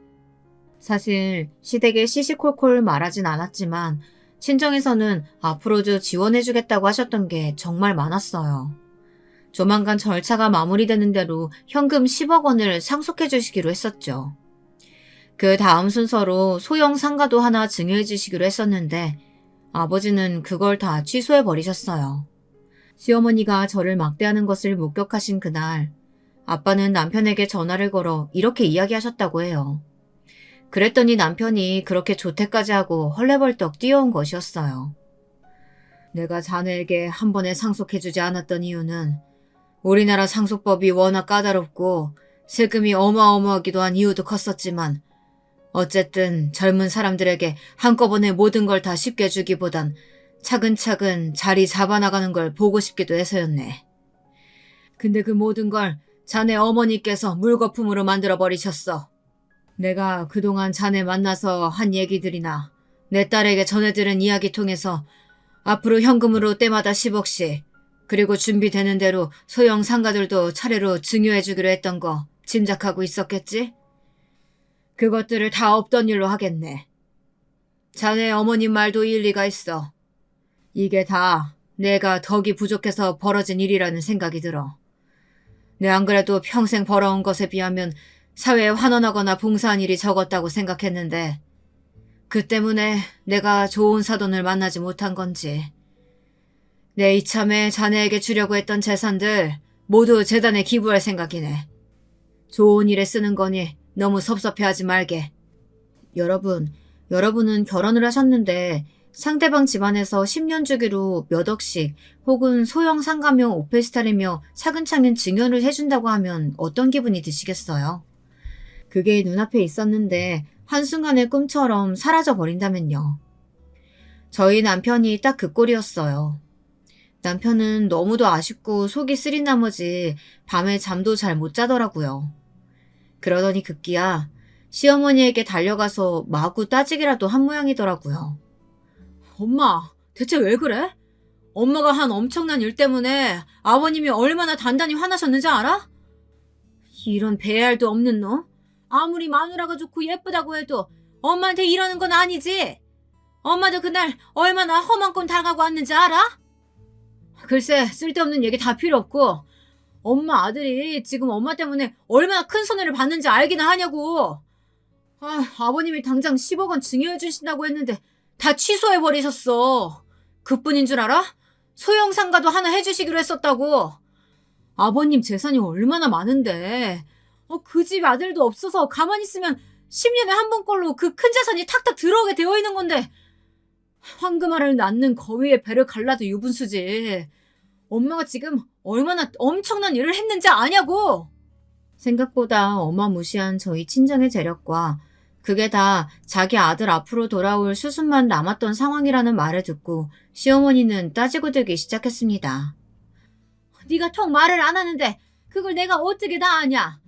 사실 시댁에 시시콜콜 말하진 않았지만 친정에서는 앞으로도 지원해주겠다고 하셨던 게 정말 많았어요. 조만간 절차가 마무리되는 대로 현금 10억 원을 상속해 주시기로 했었죠. 그 다음 순서로 소형 상가도 하나 증여해 주시기로 했었는데 아버지는 그걸 다 취소해 버리셨어요. 시어머니가 저를 막대하는 것을 목격하신 그날 아빠는 남편에게 전화를 걸어 이렇게 이야기하셨다고 해요. 그랬더니 남편이 그렇게 조퇴까지 하고 헐레벌떡 뛰어온 것이었어요. 내가 자네에게 한 번에 상속해주지 않았던 이유는 우리나라 상속법이 워낙 까다롭고 세금이 어마어마하기도 한 이유도 컸었지만 어쨌든 젊은 사람들에게 한꺼번에 모든 걸 다 쉽게 주기보단 차근차근 자리 잡아나가는 걸 보고 싶기도 해서였네. 근데 그 모든 걸 자네 어머니께서 물거품으로 만들어버리셨어. 내가 그동안 자네 만나서 한 얘기들이나 내 딸에게 전해들은 이야기 통해서 앞으로 현금으로 때마다 10억씩 그리고 준비되는 대로 소형 상가들도 차례로 증여해주기로 했던 거 짐작하고 있었겠지? 그것들을 다 없던 일로 하겠네. 자네 어머님 말도 일리가 있어. 이게 다 내가 덕이 부족해서 벌어진 일이라는 생각이 들어. 내 안 그래도 평생 벌어온 것에 비하면 사회에 환원하거나 봉사한 일이 적었다고 생각했는데 그 때문에 내가 좋은 사돈을 만나지 못한 건지 내 이참에 자네에게 주려고 했던 재산들 모두 재단에 기부할 생각이네. 좋은 일에 쓰는 거니 너무 섭섭해하지 말게. 여러분은 결혼을 하셨는데 상대방 집안에서 10년 주기로 몇 억씩 혹은 소형 상가며 오페스탈이며 차근차근 증여를 해준다고 하면 어떤 기분이 드시겠어요? 그게 눈앞에 있었는데 한순간의 꿈처럼 사라져 버린다면요. 저희 남편이 딱 그 꼴이었어요. 남편은 너무도 아쉽고 속이 쓰린 나머지 밤에 잠도 잘 못 자더라고요. 그러더니 급기야 시어머니에게 달려가서 마구 따지기라도 한 모양이더라고요. 엄마, 대체 왜 그래? 엄마가 한 엄청난 일 때문에 아버님이 얼마나 단단히 화나셨는지 알아? 이런 배알도 없는 놈? 아무리 마누라가 좋고 예쁘다고 해도 엄마한테 이러는 건 아니지? 엄마도 그날 얼마나 험한 꼴 당하고 왔는지 알아? 글쎄, 쓸데없는 얘기 다 필요 없고 엄마 아들이 지금 엄마 때문에 얼마나 큰 손해를 받는지 알기나 하냐고. 아버님이 당장 10억 원 증여해 주신다고 했는데 다 취소해버리셨어. 그뿐인 줄 알아? 소형 상가도 하나 해주시기로 했었다고. 아버님 재산이 얼마나 많은데 그 집 아들도 없어서 가만히 있으면 10년에 한 번꼴로 그 큰 재산이 탁탁 들어오게 되어 있는 건데 황금알을 낳는 거위의 배를 갈라도 유분수지. 엄마가 지금 얼마나 엄청난 일을 했는지 아냐고. 생각보다 어마무시한 저희 친정의 재력과 그게 다 자기 아들 앞으로 돌아올 수순만 남았던 상황이라는 말을 듣고 시어머니는 따지고 들기 시작했습니다. 네가 턱 말을 안 하는데 그걸 내가 어떻게 다 아냐.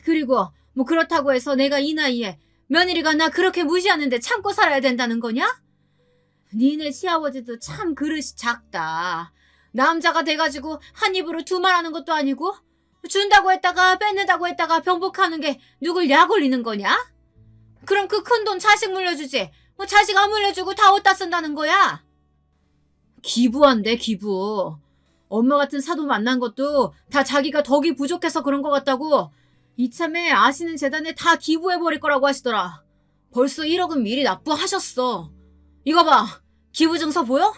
그리고 뭐 그렇다고 해서 내가 이 나이에 며느리가 나 그렇게 무시하는데 참고 살아야 된다는 거냐? 니네 시아버지도 참 그릇이 작다. 남자가 돼가지고 한 입으로 두 말 하는 것도 아니고 준다고 했다가 뺏는다고 했다가 병복하는 게 누굴 약 올리는 거냐? 그럼 그 큰 돈 자식 물려주지. 뭐 자식 안 물려주고 다 어디다 쓴다는 거야? 기부한대 기부. 엄마 같은 사도 만난 것도 다 자기가 덕이 부족해서 그런 것 같다고 이참에 아시는 재단에 다 기부해버릴 거라고 하시더라. 벌써 1억은 미리 납부하셨어. 이거 봐. 기부증서 보여?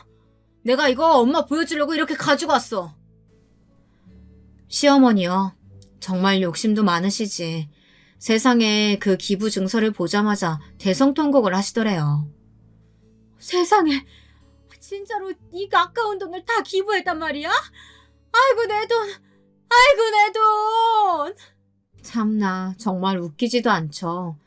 내가 이거 엄마 보여주려고 이렇게 가지고 왔어. 시어머니요. 정말 욕심도 많으시지. 세상에 그 기부 증서를 보자마자 대성통곡을 하시더래요. 세상에, 진짜로 네가 아까운 돈을 다 기부했단 말이야? 아이고 내 돈, 아이고 내 돈. 참나 정말 웃기지도 않죠.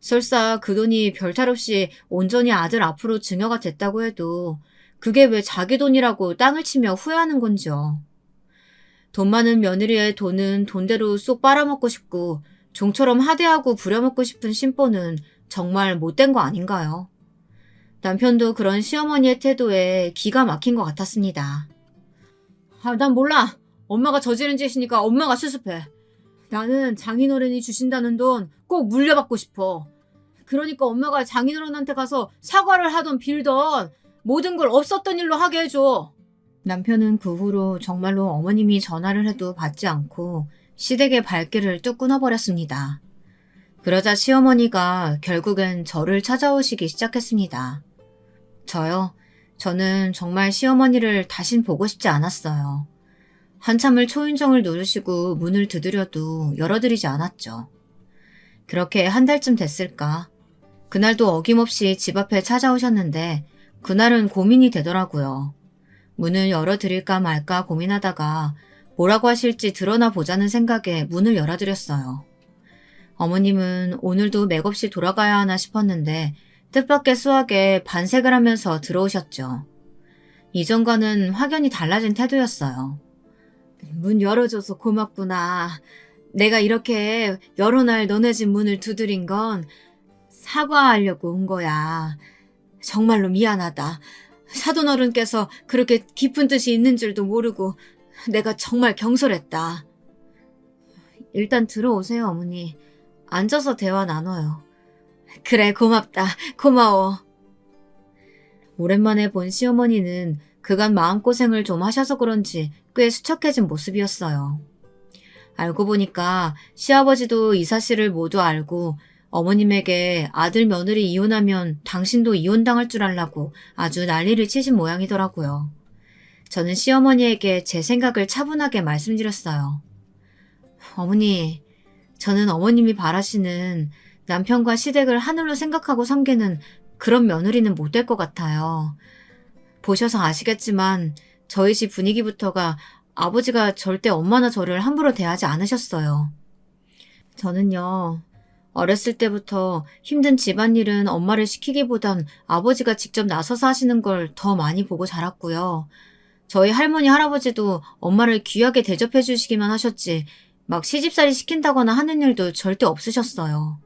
설사 그 돈이 별탈 없이 온전히 아들 앞으로 증여가 됐다고 해도 그게 왜 자기 돈이라고 땅을 치며 후회하는 건지요. 돈 많은 며느리의 돈은 돈대로 쏙 빨아먹고 싶고 종처럼 하대하고 부려먹고 싶은 심보는 정말 못된 거 아닌가요? 남편도 그런 시어머니의 태도에 기가 막힌 것 같았습니다. 난 몰라. 엄마가 저지른 짓이니까 엄마가 수습해. 나는 장인어른이 주신다는 돈 꼭 물려받고 싶어. 그러니까 엄마가 장인어른한테 가서 사과를 하던 빌던 모든 걸 없었던 일로 하게 해줘. 남편은 그 후로 정말로 어머님이 전화를 해도 받지 않고 시댁의 발길을 뚝 끊어버렸습니다. 그러자 시어머니가 결국엔 저를 찾아오시기 시작했습니다. 저는 정말 시어머니를 다신 보고 싶지 않았어요. 한참을 초인종을 누르시고 문을 두드려도 열어드리지 않았죠. 그렇게 한 달쯤 됐을까. 그날도 어김없이 집 앞에 찾아오셨는데 그날은 고민이 되더라고요. 문을 열어드릴까 말까 고민하다가 뭐라고 하실지 드러나 보자는 생각에 문을 열어드렸어요. 어머님은 오늘도 맥없이 돌아가야 하나 싶었는데 뜻밖의 수학에 반색을 하면서 들어오셨죠. 이전과는 확연히 달라진 태도였어요. 문 열어줘서 고맙구나. 내가 이렇게 여러 날 너네 집 문을 두드린 건 사과하려고 온 거야. 정말로 미안하다. 사돈어른께서 그렇게 깊은 뜻이 있는 줄도 모르고 내가 정말 경솔했다. 일단 들어오세요, 어머니. 앉아서 대화 나눠요. 그래, 고맙다. 고마워. 오랜만에 본 시어머니는 그간 마음고생을 좀 하셔서 그런지 꽤 수척해진 모습이었어요. 알고 보니까 시아버지도 이 사실을 모두 알고 어머님에게 아들 며느리 이혼하면 당신도 이혼당할 줄 알라고 아주 난리를 치신 모양이더라고요. 저는 시어머니에게 제 생각을 차분하게 말씀드렸어요. 어머니, 저는 어머님이 바라시는 남편과 시댁을 하늘로 생각하고 섬기는 그런 며느리는 못 될 것 같아요. 보셔서 아시겠지만 저희 집 분위기부터가 아버지가 절대 엄마나 저를 함부로 대하지 않으셨어요. 저는요, 어렸을 때부터 힘든 집안일은 엄마를 시키기보단 아버지가 직접 나서서 하시는 걸 더 많이 보고 자랐고요. 저희 할머니, 할아버지도 엄마를 귀하게 대접해 주시기만 하셨지 막 시집살이 시킨다거나 하는 일도 절대 없으셨어요.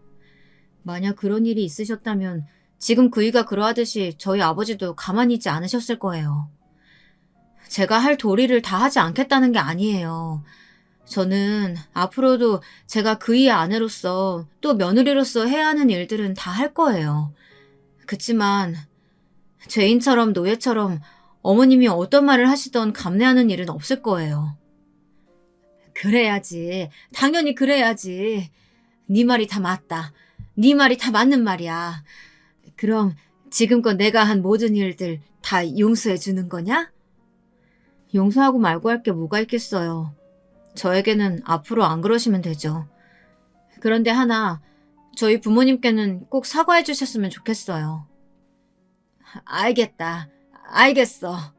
만약 그런 일이 있으셨다면 지금 그이가 그러하듯이 저희 아버지도 가만히 있지 않으셨을 거예요. 제가 할 도리를 다 하지 않겠다는 게 아니에요. 저는 앞으로도 제가 그이의 아내로서 또 며느리로서 해야 하는 일들은 다 할 거예요. 그치만 죄인처럼 노예처럼 어머님이 어떤 말을 하시던 감내하는 일은 없을 거예요. 그래야지. 당연히 그래야지. 네 말이 다 맞다. 네 말이 다 맞는 말이야. 그럼 지금껏 내가 한 모든 일들 다 용서해 주는 거냐? 용서하고 말고 할 게 뭐가 있겠어요. 저에게는 앞으로 안 그러시면 되죠. 그런데 하나, 저희 부모님께는 꼭 사과해 주셨으면 좋겠어요. 알겠다. 알겠어.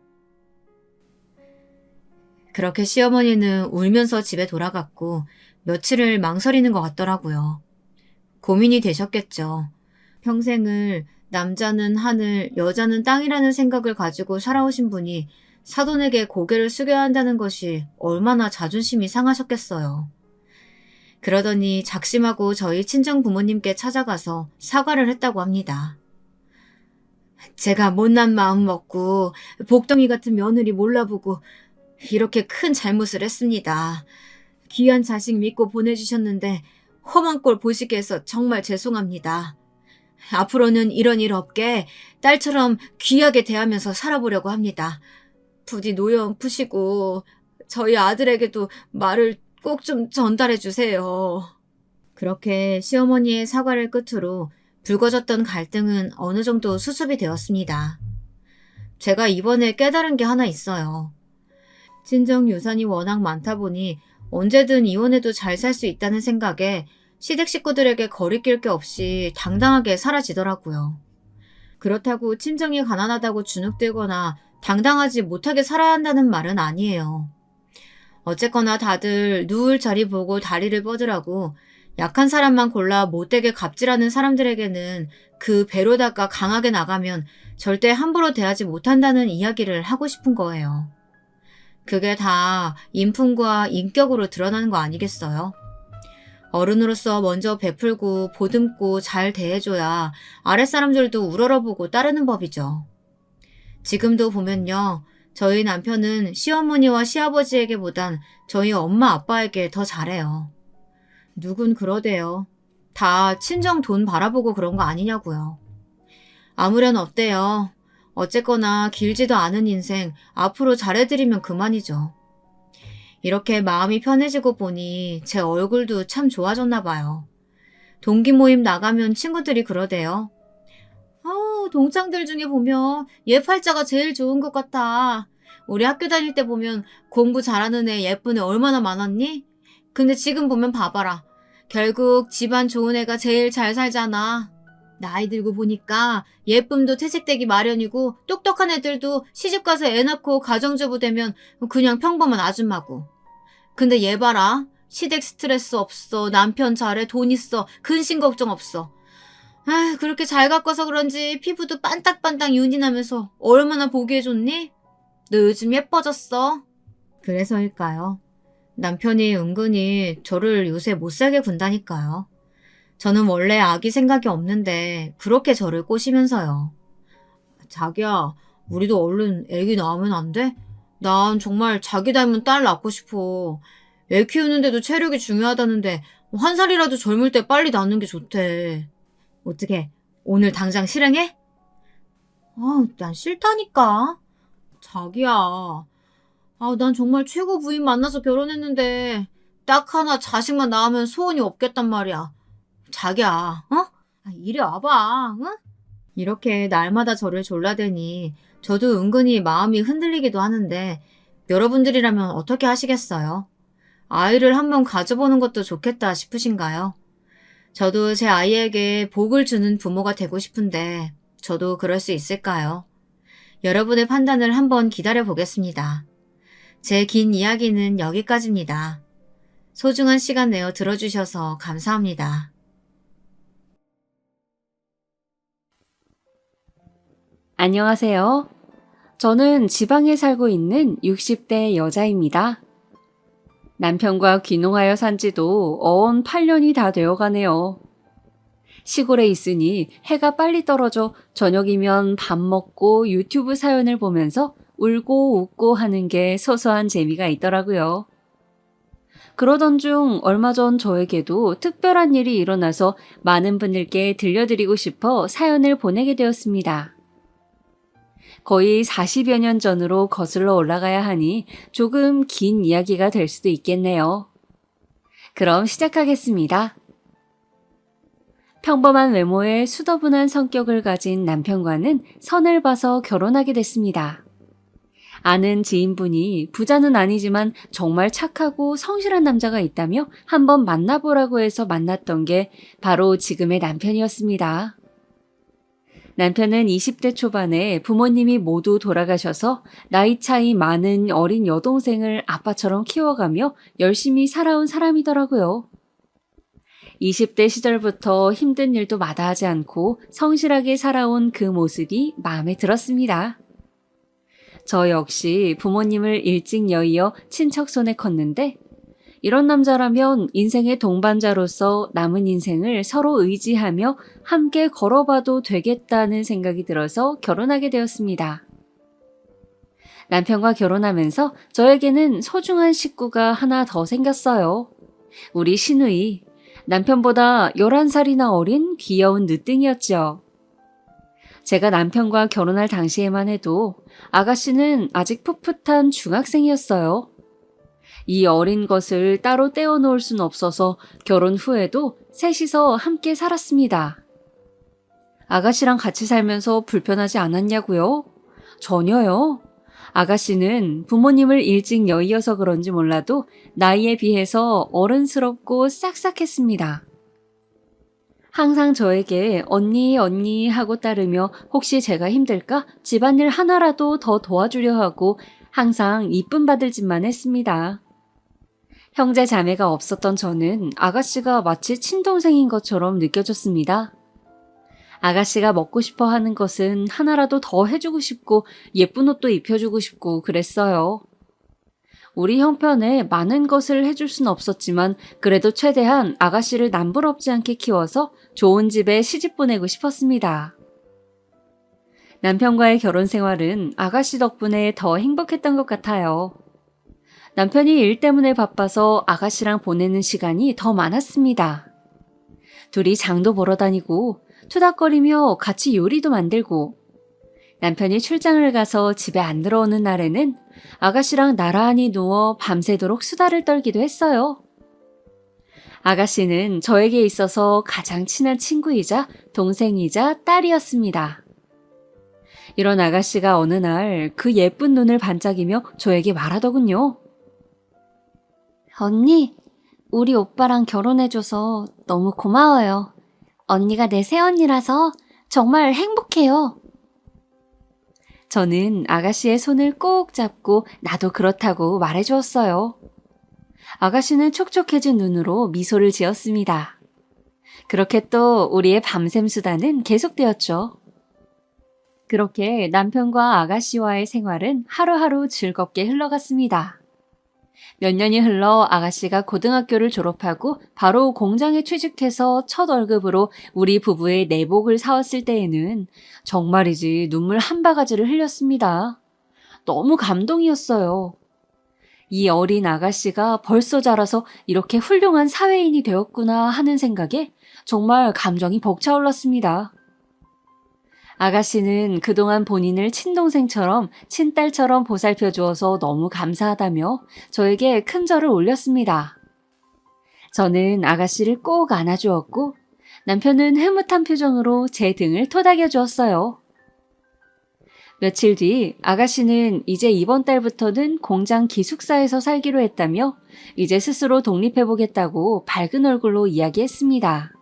그렇게 시어머니는 울면서 집에 돌아갔고 며칠을 망설이는 것 같더라고요. 고민이 되셨겠죠. 평생을 남자는 하늘, 여자는 땅이라는 생각을 가지고 살아오신 분이 사돈에게 고개를 숙여야 한다는 것이 얼마나 자존심이 상하셨겠어요. 그러더니 작심하고 저희 친정 부모님께 찾아가서 사과를 했다고 합니다. 제가 못난 마음 먹고 복덩이 같은 며느리 몰라보고 이렇게 큰 잘못을 했습니다. 귀한 자식 믿고 보내주셨는데 험한 꼴 보시게 해서 정말 죄송합니다. 앞으로는 이런 일 없게 딸처럼 귀하게 대하면서 살아보려고 합니다. 부디 노여움 푸시고 저희 아들에게도 말을 꼭 좀 전달해 주세요. 그렇게 시어머니의 사과를 끝으로 불거졌던 갈등은 어느 정도 수습이 되었습니다. 제가 이번에 깨달은 게 하나 있어요. 친정 유산이 워낙 많다 보니 언제든 이혼해도 잘 살 수 있다는 생각에 시댁 식구들에게 거리낄 게 없이 당당하게 사라지더라고요. 그렇다고 친정이 가난하다고 주눅들거나 당당하지 못하게 살아야 한다는 말은 아니에요. 어쨌거나 다들 누울 자리 보고 다리를 뻗으라고 약한 사람만 골라 못되게 갑질하는 사람들에게는 그 배로다가 강하게 나가면 절대 함부로 대하지 못한다는 이야기를 하고 싶은 거예요. 그게 다 인품과 인격으로 드러나는 거 아니겠어요? 어른으로서 먼저 베풀고 보듬고 잘 대해줘야 아랫사람들도 우러러보고 따르는 법이죠. 지금도 보면요. 저희 남편은 시어머니와 시아버지에게보단 저희 엄마 아빠에게 더 잘해요. 누군 그러대요. 다 친정 돈 바라보고 그런 거 아니냐고요. 아무렴 어때요? 어쨌거나 길지도 않은 인생 앞으로 잘해드리면 그만이죠. 이렇게 마음이 편해지고 보니 제 얼굴도 참 좋아졌나 봐요. 동기 모임 나가면 친구들이 그러대요. 동창들 중에 보면 얘 팔자가 제일 좋은 것 같아. 우리 학교 다닐 때 보면 공부 잘하는 애 예쁜 애 얼마나 많았니? 근데 지금 보면 봐봐라. 결국 집안 좋은 애가 제일 잘 살잖아. 나이 들고 보니까 예쁨도 퇴색되기 마련이고 똑똑한 애들도 시집가서 애 낳고 가정주부 되면 그냥 평범한 아줌마고. 근데 얘 봐라. 시댁 스트레스 없어. 남편 잘해. 돈 있어. 근심 걱정 없어. 그렇게 잘 가꿔서 그런지 피부도 반딱반딱 윤이 나면서 얼마나 보기에 좋니? 너 요즘 예뻐졌어. 그래서일까요? 남편이 은근히 저를 요새 못살게 군다니까요. 저는 원래 아기 생각이 없는데 그렇게 저를 꼬시면서요. 자기야, 우리도 얼른 애기 낳으면 안 돼? 난 정말 자기 닮은 딸 낳고 싶어. 애 키우는데도 체력이 중요하다는데 한 살이라도 젊을 때 빨리 낳는 게 좋대. 어떻게 오늘 당장 실행해? 난 싫다니까. 자기야. 난 정말 최고 부인 만나서 결혼했는데 딱 하나 자식만 낳으면 소원이 없겠단 말이야. 자기야, 이리 와봐, 응? 이렇게 날마다 저를 졸라대니 저도 은근히 마음이 흔들리기도 하는데 여러분들이라면 어떻게 하시겠어요? 아이를 한번 가져보는 것도 좋겠다 싶으신가요? 저도 제 아이에게 복을 주는 부모가 되고 싶은데 저도 그럴 수 있을까요? 여러분의 판단을 한번 기다려 보겠습니다. 제 긴 이야기는 여기까지입니다. 소중한 시간 내어 들어주셔서 감사합니다. 안녕하세요. 저는 지방에 살고 있는 60대 여자입니다. 남편과 귀농하여 산 지도 어언 8년이 다 되어 가네요. 시골에 있으니 해가 빨리 떨어져 저녁이면 밥 먹고 유튜브 사연을 보면서 울고 웃고 하는 게 소소한 재미가 있더라고요. 그러던 중 얼마 전 저에게도 특별한 일이 일어나서 많은 분들께 들려드리고 싶어 사연을 보내게 되었습니다. 거의 40여 년 전으로 거슬러 올라가야 하니 조금 긴 이야기가 될 수도 있겠네요. 그럼 시작하겠습니다. 평범한 외모에 수더분한 성격을 가진 남편과는 선을 봐서 결혼하게 됐습니다. 아는 지인분이 부자는 아니지만 정말 착하고 성실한 남자가 있다며 한번 만나보라고 해서 만났던 게 바로 지금의 남편이었습니다. 남편은 20대 초반에 부모님이 모두 돌아가셔서 나이 차이 많은 어린 여동생을 아빠처럼 키워가며 열심히 살아온 사람이더라고요. 20대 시절부터 힘든 일도 마다하지 않고 성실하게 살아온 그 모습이 마음에 들었습니다. 저 역시 부모님을 일찍 여의어 친척 손에 컸는데 이런 남자라면 인생의 동반자로서 남은 인생을 서로 의지하며 함께 걸어봐도 되겠다는 생각이 들어서 결혼하게 되었습니다. 남편과 결혼하면서 저에게는 소중한 식구가 하나 더 생겼어요. 우리 신우이, 남편보다 11살이나 어린 귀여운 늦둥이였죠. 제가 남편과 결혼할 당시에만 해도 아가씨는 아직 풋풋한 중학생이었어요. 이 어린 것을 따로 떼어놓을 순 없어서 결혼 후에도 셋이서 함께 살았습니다. 아가씨랑 같이 살면서 불편하지 않았냐고요? 전혀요. 아가씨는 부모님을 일찍 여의어서 그런지 몰라도 나이에 비해서 어른스럽고 싹싹했습니다. 항상 저에게 언니 언니 하고 따르며 혹시 제가 힘들까 집안일 하나라도 더 도와주려 하고 항상 이쁨 받을 짓만 했습니다. 형제 자매가 없었던 저는 아가씨가 마치 친동생인 것처럼 느껴졌습니다. 아가씨가 먹고 싶어 하는 것은 하나라도 더 해주고 싶고 예쁜 옷도 입혀주고 싶고 그랬어요. 우리 형편에 많은 것을 해줄 순 없었지만 그래도 최대한 아가씨를 남부럽지 않게 키워서 좋은 집에 시집 보내고 싶었습니다. 남편과의 결혼 생활은 아가씨 덕분에 더 행복했던 것 같아요. 남편이 일 때문에 바빠서 아가씨랑 보내는 시간이 더 많았습니다. 둘이 장도 보러 다니고 투닥거리며 같이 요리도 만들고 남편이 출장을 가서 집에 안 들어오는 날에는 아가씨랑 나란히 누워 밤새도록 수다를 떨기도 했어요. 아가씨는 저에게 있어서 가장 친한 친구이자 동생이자 딸이었습니다. 이런 아가씨가 어느 날 그 예쁜 눈을 반짝이며 저에게 말하더군요. 언니, 우리 오빠랑 결혼해줘서 너무 고마워요. 언니가 내 새언니라서 정말 행복해요. 저는 아가씨의 손을 꼭 잡고 나도 그렇다고 말해주었어요. 아가씨는 촉촉해진 눈으로 미소를 지었습니다. 그렇게 또 우리의 밤샘 수다는 계속되었죠. 그렇게 남편과 아가씨와의 생활은 하루하루 즐겁게 흘러갔습니다. 몇 년이 흘러 아가씨가 고등학교를 졸업하고 바로 공장에 취직해서 첫 월급으로 우리 부부의 내복을 사왔을 때에는 정말이지 눈물 한 바가지를 흘렸습니다. 너무 감동이었어요. 이 어린 아가씨가 벌써 자라서 이렇게 훌륭한 사회인이 되었구나 하는 생각에 정말 감정이 벅차올랐습니다. 아가씨는 그동안 본인을 친동생처럼 친딸처럼 보살펴 주어서 너무 감사하다며 저에게 큰 절을 올렸습니다. 저는 아가씨를 꼭 안아주었고 남편은 흐뭇한 표정으로 제 등을 토닥여 주었어요. 며칠 뒤 아가씨는 이제 이번 달부터는 공장 기숙사에서 살기로 했다며 이제 스스로 독립해보겠다고 밝은 얼굴로 이야기했습니다.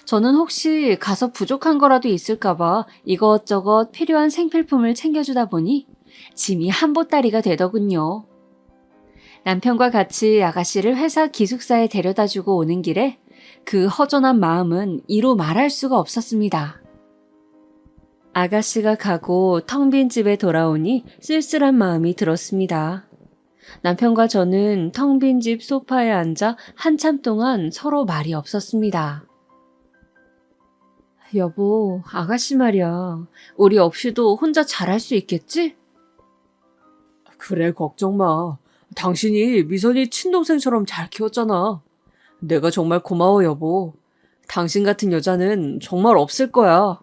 저는 혹시 가서 부족한 거라도 있을까봐 이것저것 필요한 생필품을 챙겨주다 보니 짐이 한보따리가 되더군요. 남편과 같이 아가씨를 회사 기숙사에 데려다주고 오는 길에 그 허전한 마음은 이루 말할 수가 없었습니다. 아가씨가 가고 텅 빈 집에 돌아오니 쓸쓸한 마음이 들었습니다. 남편과 저는 텅 빈 집 소파에 앉아 한참 동안 서로 말이 없었습니다. 여보, 아가씨 말이야. 우리 없이도 혼자 잘할 수 있겠지? 그래, 걱정 마. 당신이 미선이 친동생처럼 잘 키웠잖아. 내가 정말 고마워, 여보. 당신 같은 여자는 정말 없을 거야.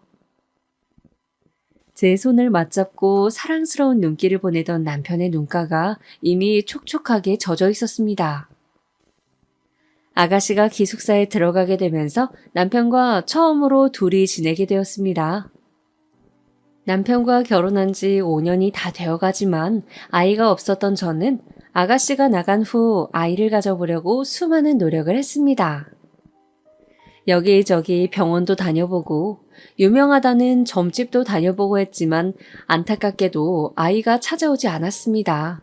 제 손을 맞잡고 사랑스러운 눈길을 보내던 남편의 눈가가 이미 촉촉하게 젖어 있었습니다. 아가씨가 기숙사에 들어가게 되면서 남편과 처음으로 둘이 지내게 되었습니다. 남편과 결혼한 지 5년이 다 되어가지만 아이가 없었던 저는 아가씨가 나간 후 아이를 가져보려고 수많은 노력을 했습니다. 여기저기 병원도 다녀보고 유명하다는 점집도 다녀보고 했지만 안타깝게도 아이가 찾아오지 않았습니다.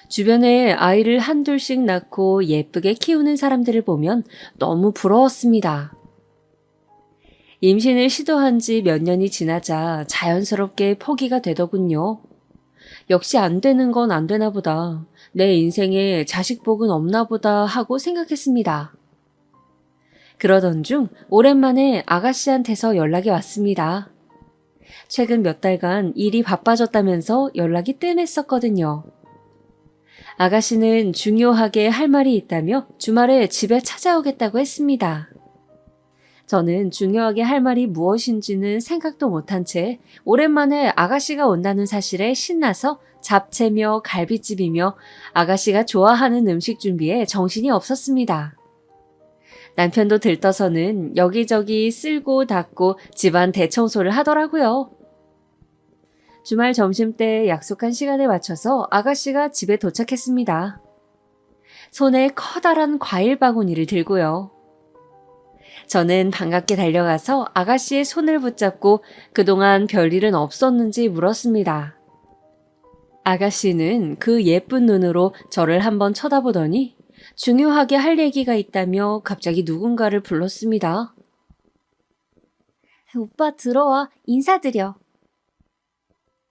주변에 아이를 한둘씩 낳고 예쁘게 키우는 사람들을 보면 너무 부러웠습니다. 임신을 시도한 지 몇 년이 지나자 자연스럽게 포기가 되더군요. 역시 안 되는 건 안 되나 보다. 내 인생에 자식복은 없나 보다 하고 생각했습니다. 그러던 중 오랜만에 아가씨한테서 연락이 왔습니다. 최근 몇 달간 일이 바빠졌다면서 연락이 뜸했었거든요. 아가씨는 중요하게 할 말이 있다며 주말에 집에 찾아오겠다고 했습니다. 저는 중요하게 할 말이 무엇인지는 생각도 못한 채 오랜만에 아가씨가 온다는 사실에 신나서 잡채며 갈비찜이며 아가씨가 좋아하는 음식 준비에 정신이 없었습니다. 남편도 들떠서는 여기저기 쓸고 닦고 집안 대청소를 하더라고요. 주말 점심때 약속한 시간에 맞춰서 아가씨가 집에 도착했습니다. 손에 커다란 과일 바구니를 들고요. 저는 반갑게 달려가서 아가씨의 손을 붙잡고 그동안 별일은 없었는지 물었습니다. 아가씨는 그 예쁜 눈으로 저를 한번 쳐다보더니 중요하게 할 얘기가 있다며 갑자기 누군가를 불렀습니다. 오빠 들어와 인사드려.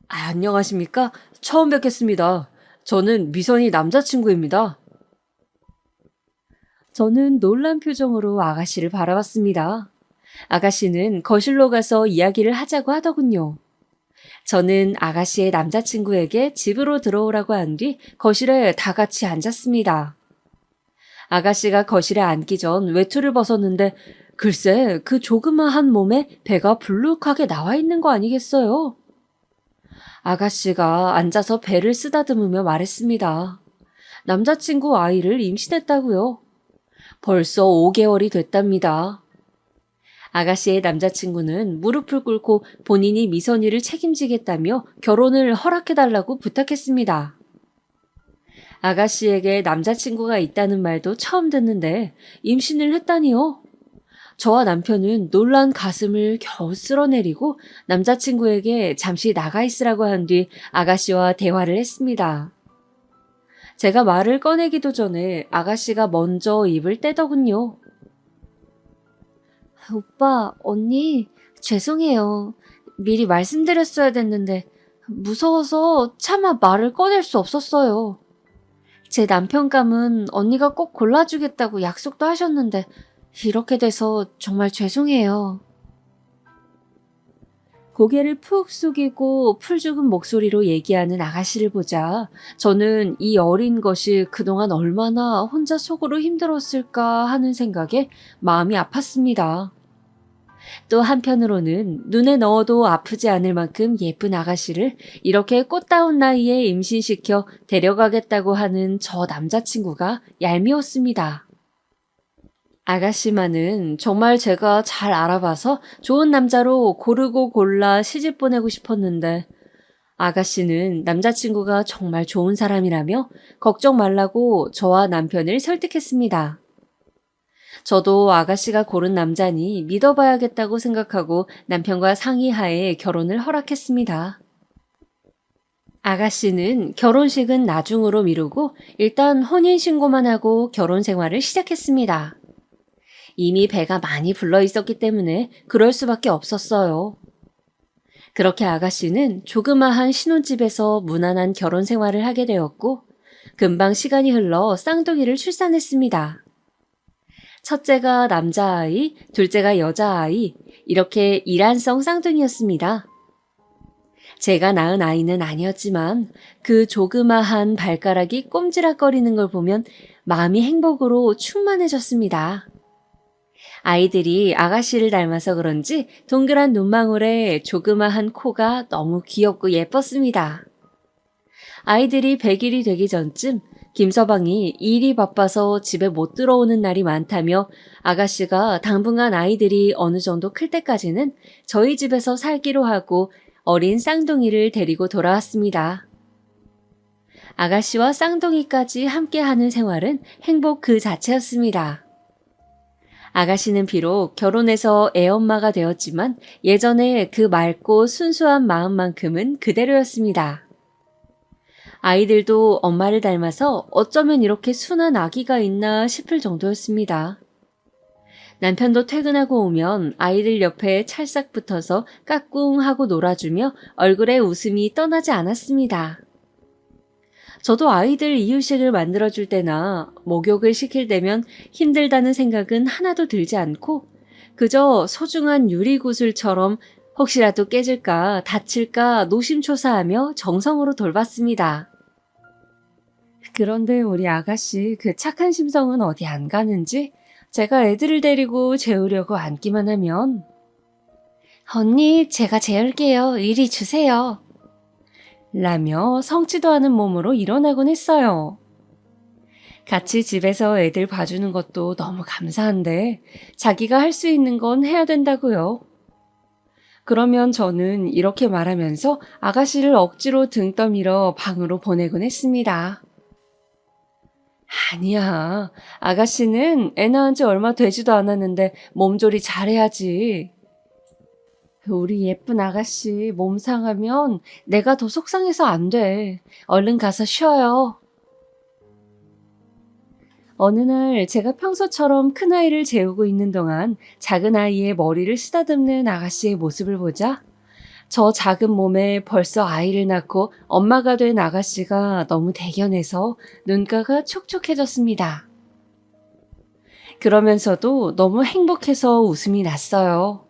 안녕하십니까? 처음 뵙겠습니다. 저는 미선이 남자친구입니다. 저는 놀란 표정으로 아가씨를 바라봤습니다. 아가씨는 거실로 가서 이야기를 하자고 하더군요. 저는 아가씨의 남자친구에게 집으로 들어오라고 한 뒤 거실에 다 같이 앉았습니다. 아가씨가 거실에 앉기 전 외투를 벗었는데 글쎄 그 조그마한 몸에 배가 불룩하게 나와 있는 거 아니겠어요? 아가씨가 앉아서 배를 쓰다듬으며 말했습니다. 남자친구 아이를 임신했다고요. 벌써 5개월이 됐답니다. 아가씨의 남자친구는 무릎을 꿇고 본인이 미선이를 책임지겠다며 결혼을 허락해달라고 부탁했습니다. 아가씨에게 남자친구가 있다는 말도 처음 듣는데 임신을 했다니요? 저와 남편은 놀란 가슴을 겨우 쓸어내리고 남자친구에게 잠시 나가 있으라고 한 뒤 아가씨와 대화를 했습니다. 제가 말을 꺼내기도 전에 아가씨가 먼저 입을 떼더군요. 오빠, 언니, 죄송해요. 미리 말씀드렸어야 됐는데 무서워서 차마 말을 꺼낼 수 없었어요. 제 남편감은 언니가 꼭 골라주겠다고 약속도 하셨는데 이렇게 돼서 정말 죄송해요. 고개를 푹 숙이고 풀죽은 목소리로 얘기하는 아가씨를 보자 저는 이 어린 것이 그동안 얼마나 혼자 속으로 힘들었을까 하는 생각에 마음이 아팠습니다. 또 한편으로는 눈에 넣어도 아프지 않을 만큼 예쁜 아가씨를 이렇게 꽃다운 나이에 임신시켜 데려가겠다고 하는 저 남자친구가 얄미웠습니다. 아가씨만은 정말 제가 잘 알아봐서 좋은 남자로 고르고 골라 시집 보내고 싶었는데 아가씨는 남자친구가 정말 좋은 사람이라며 걱정 말라고 저와 남편을 설득했습니다. 저도 아가씨가 고른 남자니 믿어봐야겠다고 생각하고 남편과 상의하에 결혼을 허락했습니다. 아가씨는 결혼식은 나중으로 미루고 일단 혼인신고만 하고 결혼 생활을 시작했습니다. 이미 배가 많이 불러 있었기 때문에 그럴 수밖에 없었어요. 그렇게 아가씨는 조그마한 신혼집에서 무난한 결혼 생활을 하게 되었고 금방 시간이 흘러 쌍둥이를 출산했습니다. 첫째가 남자아이, 둘째가 여자아이, 이렇게 일란성 쌍둥이였습니다. 제가 낳은 아이는 아니었지만 그 조그마한 발가락이 꼼지락거리는 걸 보면 마음이 행복으로 충만해졌습니다. 아이들이 아가씨를 닮아서 그런지 동그란 눈망울에 조그마한 코가 너무 귀엽고 예뻤습니다. 아이들이 100일이 되기 전쯤 김서방이 일이 바빠서 집에 못 들어오는 날이 많다며 아가씨가 당분간 아이들이 어느 정도 클 때까지는 저희 집에서 살기로 하고 어린 쌍둥이를 데리고 돌아왔습니다. 아가씨와 쌍둥이까지 함께하는 생활은 행복 그 자체였습니다. 아가씨는 비록 결혼해서 애엄마가 되었지만 예전에 그 맑고 순수한 마음만큼은 그대로였습니다. 아이들도 엄마를 닮아서 어쩌면 이렇게 순한 아기가 있나 싶을 정도였습니다. 남편도 퇴근하고 오면 아이들 옆에 찰싹 붙어서 까꿍하고 놀아주며 얼굴에 웃음이 떠나지 않았습니다. 저도 아이들 이유식을 만들어줄 때나 목욕을 시킬 때면 힘들다는 생각은 하나도 들지 않고 그저 소중한 유리구슬처럼 혹시라도 깨질까 다칠까 노심초사하며 정성으로 돌봤습니다. 그런데 우리 아가씨 그 착한 심성은 어디 안 가는지 제가 애들을 데리고 재우려고 앉기만 하면 언니, 제가 재울게요. 이리 주세요. 라며 성치도 않은 몸으로 일어나곤 했어요. 같이 집에서 애들 봐주는 것도 너무 감사한데 자기가 할 수 있는 건 해야 된다고요. 그러면 저는 이렇게 말하면서 아가씨를 억지로 등 떠밀어 방으로 보내곤 했습니다. 아니야, 아가씨는 애 낳은 지 얼마 되지도 않았는데 몸조리 잘해야지. 우리 예쁜 아가씨 몸 상하면 내가 더 속상해서 안 돼. 얼른 가서 쉬어요. 어느 날 제가 평소처럼 큰아이를 재우고 있는 동안 작은 아이의 머리를 쓰다듬는 아가씨의 모습을 보자 저 작은 몸에 벌써 아이를 낳고 엄마가 된 아가씨가 너무 대견해서 눈가가 촉촉해졌습니다. 그러면서도 너무 행복해서 웃음이 났어요.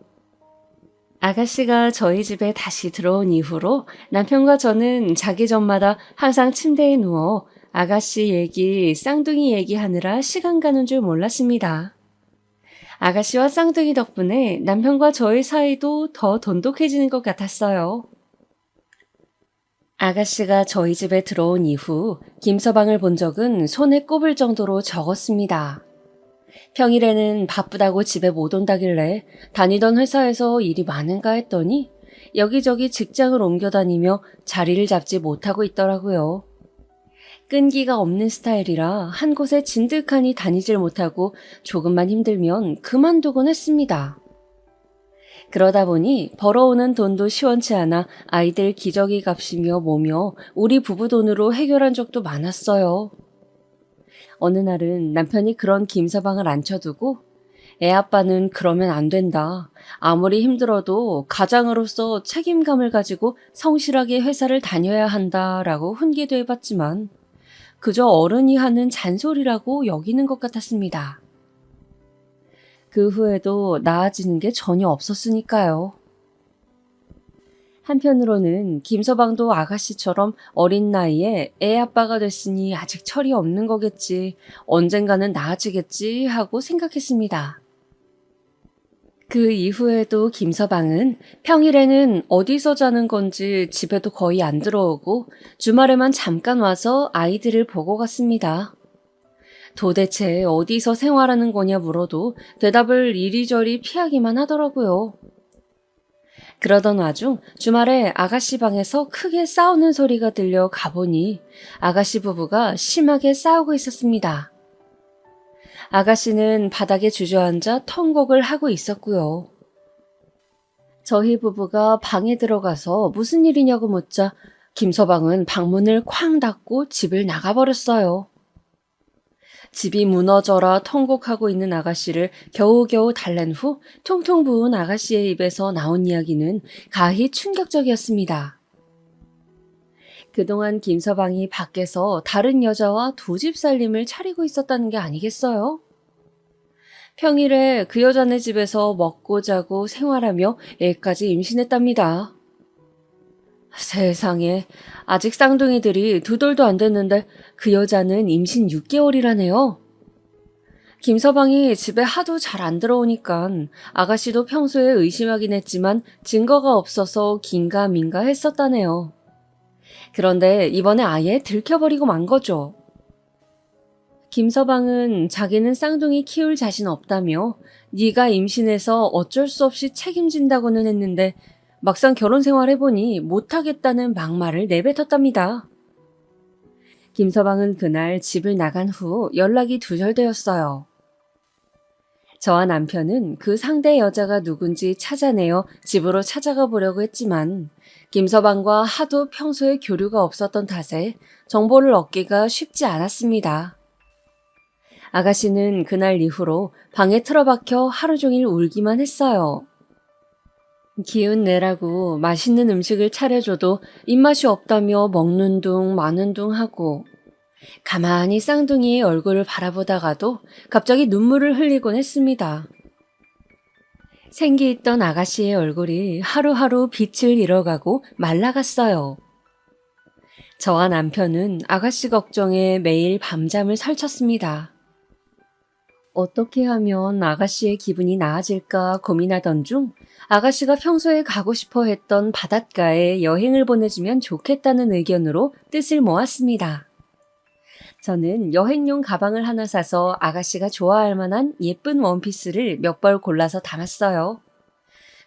아가씨가 저희 집에 다시 들어온 이후로 남편과 저는 자기 전마다 항상 침대에 누워 아가씨 얘기, 쌍둥이 얘기하느라 시간 가는 줄 몰랐습니다. 아가씨와 쌍둥이 덕분에 남편과 저의 사이도 더 돈독해지는 것 같았어요. 아가씨가 저희 집에 들어온 이후 김서방을 본 적은 손에 꼽을 정도로 적었습니다. 평일에는 바쁘다고 집에 못 온다길래 다니던 회사에서 일이 많은가 했더니 여기저기 직장을 옮겨 다니며 자리를 잡지 못하고 있더라고요. 끈기가 없는 스타일이라 한 곳에 진득하니 다니질 못하고 조금만 힘들면 그만두곤 했습니다. 그러다 보니 벌어오는 돈도 시원치 않아 아이들 기저귀 값이며 뭐며 우리 부부 돈으로 해결한 적도 많았어요. 어느 날은 남편이 그런 김서방을 앉혀두고 애 아빠는 그러면 안 된다. 아무리 힘들어도 가장으로서 책임감을 가지고 성실하게 회사를 다녀야 한다라고 훈계도 해봤지만 그저 어른이 하는 잔소리라고 여기는 것 같았습니다. 그 후에도 나아지는 게 전혀 없었으니까요. 한편으로는 김서방도 아가씨처럼 어린 나이에 애 아빠가 됐으니 아직 철이 없는 거겠지, 언젠가는 나아지겠지 하고 생각했습니다. 그 이후에도 김서방은 평일에는 어디서 자는 건지 집에도 거의 안 들어오고 주말에만 잠깐 와서 아이들을 보고 갔습니다. 도대체 어디서 생활하는 거냐 물어도 대답을 이리저리 피하기만 하더라고요. 그러던 와중 주말에 아가씨 방에서 크게 싸우는 소리가 들려 가보니 아가씨 부부가 심하게 싸우고 있었습니다. 아가씨는 바닥에 주저앉아 턴곡을 하고 있었고요. 저희 부부가 방에 들어가서 무슨 일이냐고 묻자 김서방은 방문을 쾅 닫고 집을 나가버렸어요. 집이 무너져라 턴곡하고 있는 아가씨를 겨우겨우 달랜 후 퉁퉁 부은 아가씨의 입에서 나온 이야기는 가히 충격적이었습니다. 그동안 김서방이 밖에서 다른 여자와 두 집 살림을 차리고 있었다는 게 아니겠어요? 평일에 그 여자네 집에서 먹고 자고 생활하며 애까지 임신했답니다. 세상에, 아직 쌍둥이들이 두 돌도 안 됐는데 그 여자는 임신 6개월이라네요. 김서방이 집에 하도 잘 안 들어오니까 아가씨도 평소에 의심하긴 했지만 증거가 없어서 긴가민가 했었다네요. 그런데 이번에 아예 들켜버리고 만 거죠. 김서방은 자기는 쌍둥이 키울 자신 없다며 네가 임신해서 어쩔 수 없이 책임진다고는 했는데 막상 결혼 생활해보니 못하겠다는 막말을 내뱉었답니다. 김서방은 그날 집을 나간 후 연락이 두절되었어요. 저와 남편은 그 상대 여자가 누군지 찾아내어 집으로 찾아가 보려고 했지만 김서방과 하도 평소에 교류가 없었던 탓에 정보를 얻기가 쉽지 않았습니다. 아가씨는 그날 이후로 방에 틀어박혀 하루 종일 울기만 했어요. 기운 내라고 맛있는 음식을 차려줘도 입맛이 없다며 먹는 둥 마는 둥 하고 가만히 쌍둥이의 얼굴을 바라보다가도 갑자기 눈물을 흘리곤 했습니다. 생기 있던 아가씨의 얼굴이 하루하루 빛을 잃어가고 말라갔어요. 저와 남편은 아가씨 걱정에 매일 밤잠을 설쳤습니다. 어떻게 하면 아가씨의 기분이 나아질까 고민하던 중 아가씨가 평소에 가고 싶어 했던 바닷가에 여행을 보내주면 좋겠다는 의견으로 뜻을 모았습니다. 저는 여행용 가방을 하나 사서 아가씨가 좋아할 만한 예쁜 원피스를 몇 벌 골라서 담았어요.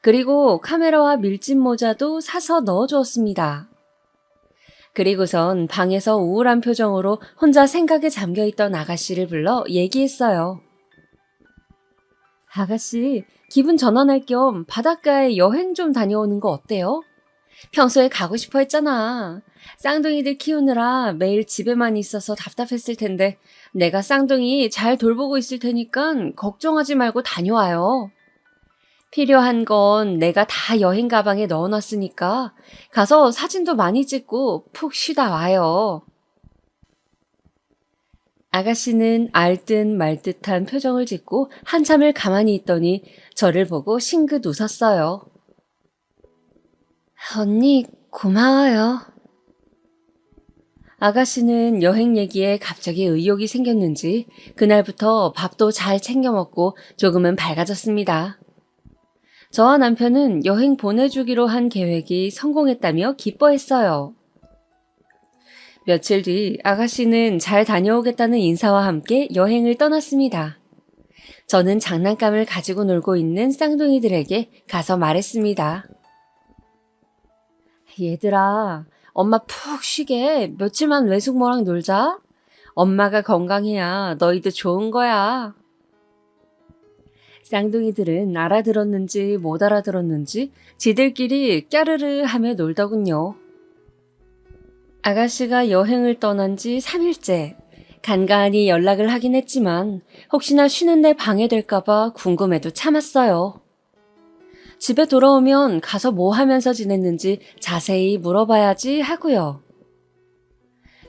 그리고 카메라와 밀짚 모자도 사서 넣어주었습니다. 그리고선 방에서 우울한 표정으로 혼자 생각에 잠겨있던 아가씨를 불러 얘기했어요. 아가씨, 기분 전환할 겸 바닷가에 여행 좀 다녀오는 거 어때요? 평소에 가고 싶어 했잖아. 쌍둥이들 키우느라 매일 집에만 있어서 답답했을 텐데 내가 쌍둥이 잘 돌보고 있을 테니까 걱정하지 말고 다녀와요. 필요한 건 내가 다 여행 가방에 넣어놨으니까 가서 사진도 많이 찍고 푹 쉬다 와요. 아가씨는 알듯 말듯한 표정을 짓고 한참을 가만히 있더니 저를 보고 싱긋 웃었어요. 언니, 고마워요. 아가씨는 여행 얘기에 갑자기 의욕이 생겼는지 그날부터 밥도 잘 챙겨 먹고 조금은 밝아졌습니다. 저와 남편은 여행 보내주기로 한 계획이 성공했다며 기뻐했어요. 며칠 뒤 아가씨는 잘 다녀오겠다는 인사와 함께 여행을 떠났습니다. 저는 장난감을 가지고 놀고 있는 쌍둥이들에게 가서 말했습니다. 얘들아, 엄마 푹 쉬게 며칠만 외숙모랑 놀자. 엄마가 건강해야 너희도 좋은 거야. 쌍둥이들은 알아들었는지 못 알아들었는지 지들끼리 까르르 하며 놀더군요. 아가씨가 여행을 떠난 지 3일째. 간간히 연락을 하긴 했지만 혹시나 쉬는데 방해될까봐 궁금해도 참았어요. 집에 돌아오면 가서 뭐 하면서 지냈는지 자세히 물어봐야지 하고요.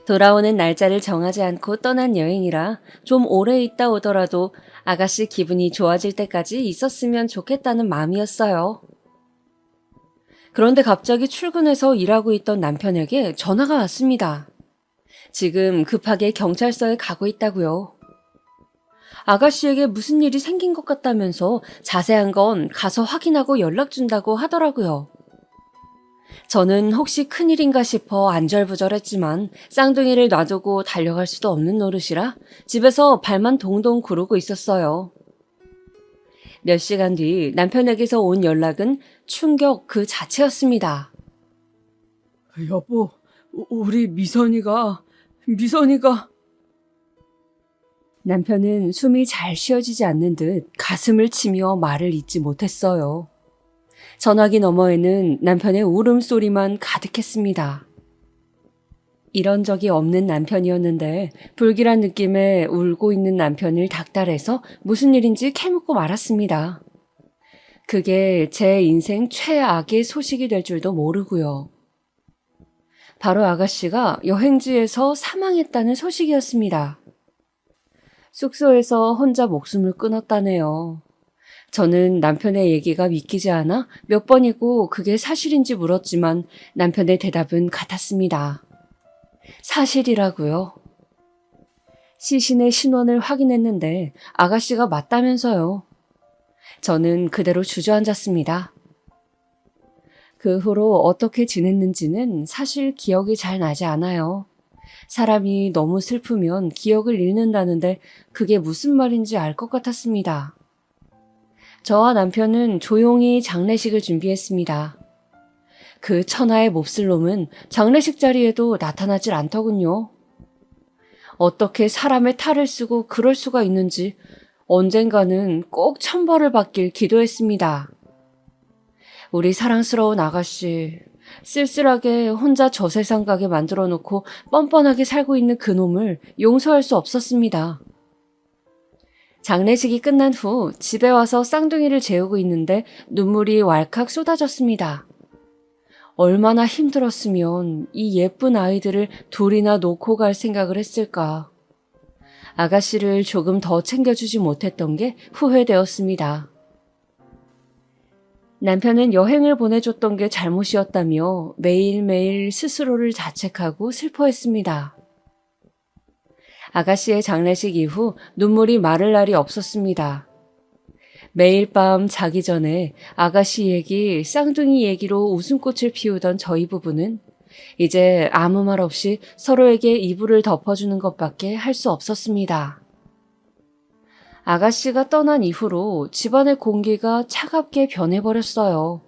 돌아오는 날짜를 정하지 않고 떠난 여행이라 좀 오래 있다 오더라도 아가씨 기분이 좋아질 때까지 있었으면 좋겠다는 마음이었어요. 그런데 갑자기 출근해서 일하고 있던 남편에게 전화가 왔습니다. 지금 급하게 경찰서에 가고 있다고요. 아가씨에게 무슨 일이 생긴 것 같다면서 자세한 건 가서 확인하고 연락 준다고 하더라고요. 저는 혹시 큰일인가 싶어 안절부절했지만 쌍둥이를 놔두고 달려갈 수도 없는 노릇이라 집에서 발만 동동 구르고 있었어요. 몇 시간 뒤 남편에게서 온 연락은 충격 그 자체였습니다. 여보, 우리 미선이가 남편은 숨이 잘 쉬어지지 않는 듯 가슴을 치며 말을 잇지 못했어요. 전화기 너머에는 남편의 울음소리만 가득했습니다. 이런 적이 없는 남편이었는데 불길한 느낌에 울고 있는 남편을 닥달해서 무슨 일인지 캐묻고 말았습니다. 그게 제 인생 최악의 소식이 될 줄도 모르고요. 바로 아가씨가 여행지에서 사망했다는 소식이었습니다. 숙소에서 혼자 목숨을 끊었다네요. 저는 남편의 얘기가 믿기지 않아 몇 번이고 그게 사실인지 물었지만 남편의 대답은 같았습니다. 사실이라고요. 시신의 신원을 확인했는데 아가씨가 맞다면서요. 저는 그대로 주저앉았습니다. 그 후로 어떻게 지냈는지는 사실 기억이 잘 나지 않아요. 사람이 너무 슬프면 기억을 잃는다는데 그게 무슨 말인지 알 것 같았습니다. 저와 남편은 조용히 장례식을 준비했습니다. 그 천하의 몹쓸 놈은 장례식 자리에도 나타나질 않더군요. 어떻게 사람의 탈을 쓰고 그럴 수가 있는지 언젠가는 꼭 천벌을 받길 기도했습니다. 우리 사랑스러운 아가씨, 쓸쓸하게 혼자 저 세상 가게 만들어 놓고 뻔뻔하게 살고 있는 그놈을 용서할 수 없었습니다. 장례식이 끝난 후 집에 와서 쌍둥이를 재우고 있는데 눈물이 왈칵 쏟아졌습니다. 얼마나 힘들었으면 이 예쁜 아이들을 둘이나 놓고 갈 생각을 했을까. 아가씨를 조금 더 챙겨주지 못했던 게 후회되었습니다. 남편은 여행을 보내줬던 게 잘못이었다며 매일매일 스스로를 자책하고 슬퍼했습니다. 아가씨의 장례식 이후 눈물이 마를 날이 없었습니다. 매일 밤 자기 전에 아가씨 얘기, 쌍둥이 얘기로 웃음꽃을 피우던 저희 부부는 이제 아무 말 없이 서로에게 이불을 덮어주는 것밖에 할 수 없었습니다. 아가씨가 떠난 이후로 집안의 공기가 차갑게 변해버렸어요.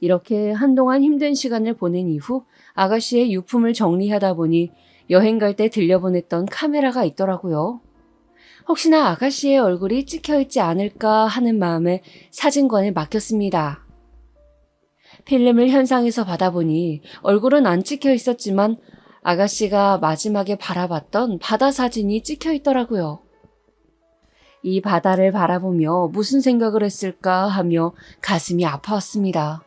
이렇게 한동안 힘든 시간을 보낸 이후 아가씨의 유품을 정리하다 보니 여행 갈 때 들려보냈던 카메라가 있더라고요. 혹시나 아가씨의 얼굴이 찍혀있지 않을까 하는 마음에 사진관에 맡겼습니다. 필름을 현상에서 받아보니 얼굴은 안 찍혀 있었지만 아가씨가 마지막에 바라봤던 바다 사진이 찍혀 있더라고요. 이 바다를 바라보며 무슨 생각을 했을까 하며 가슴이 아파왔습니다.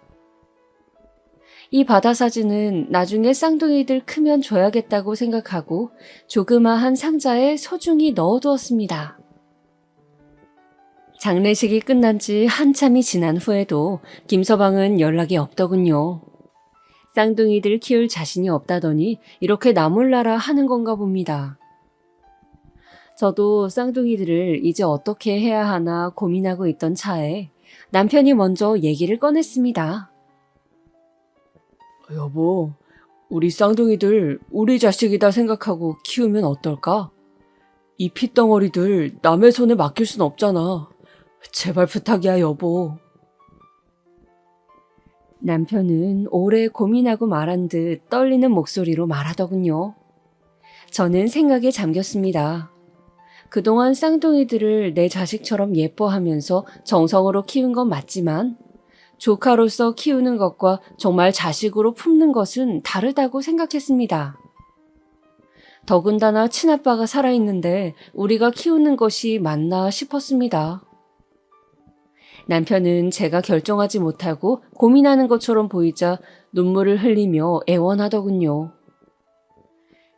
이 바다 사진은 나중에 쌍둥이들 크면 줘야겠다고 생각하고 조그마한 상자에 소중히 넣어두었습니다. 장례식이 끝난 지 한참이 지난 후에도 김서방은 연락이 없더군요. 쌍둥이들 키울 자신이 없다더니 이렇게 나몰라라 하는 건가 봅니다. 저도 쌍둥이들을 이제 어떻게 해야 하나 고민하고 있던 차에 남편이 먼저 얘기를 꺼냈습니다. 여보, 우리 쌍둥이들 우리 자식이다 생각하고 키우면 어떨까? 이 핏덩어리들 남의 손에 맡길 순 없잖아. 제발 부탁이야, 여보. 남편은 오래 고민하고 말한 듯 떨리는 목소리로 말하더군요. 저는 생각에 잠겼습니다. 그동안 쌍둥이들을 내 자식처럼 예뻐하면서 정성으로 키운 건 맞지만 조카로서 키우는 것과 정말 자식으로 품는 것은 다르다고 생각했습니다. 더군다나 친아빠가 살아있는데 우리가 키우는 것이 맞나 싶었습니다. 남편은 제가 결정하지 못하고 고민하는 것처럼 보이자 눈물을 흘리며 애원하더군요.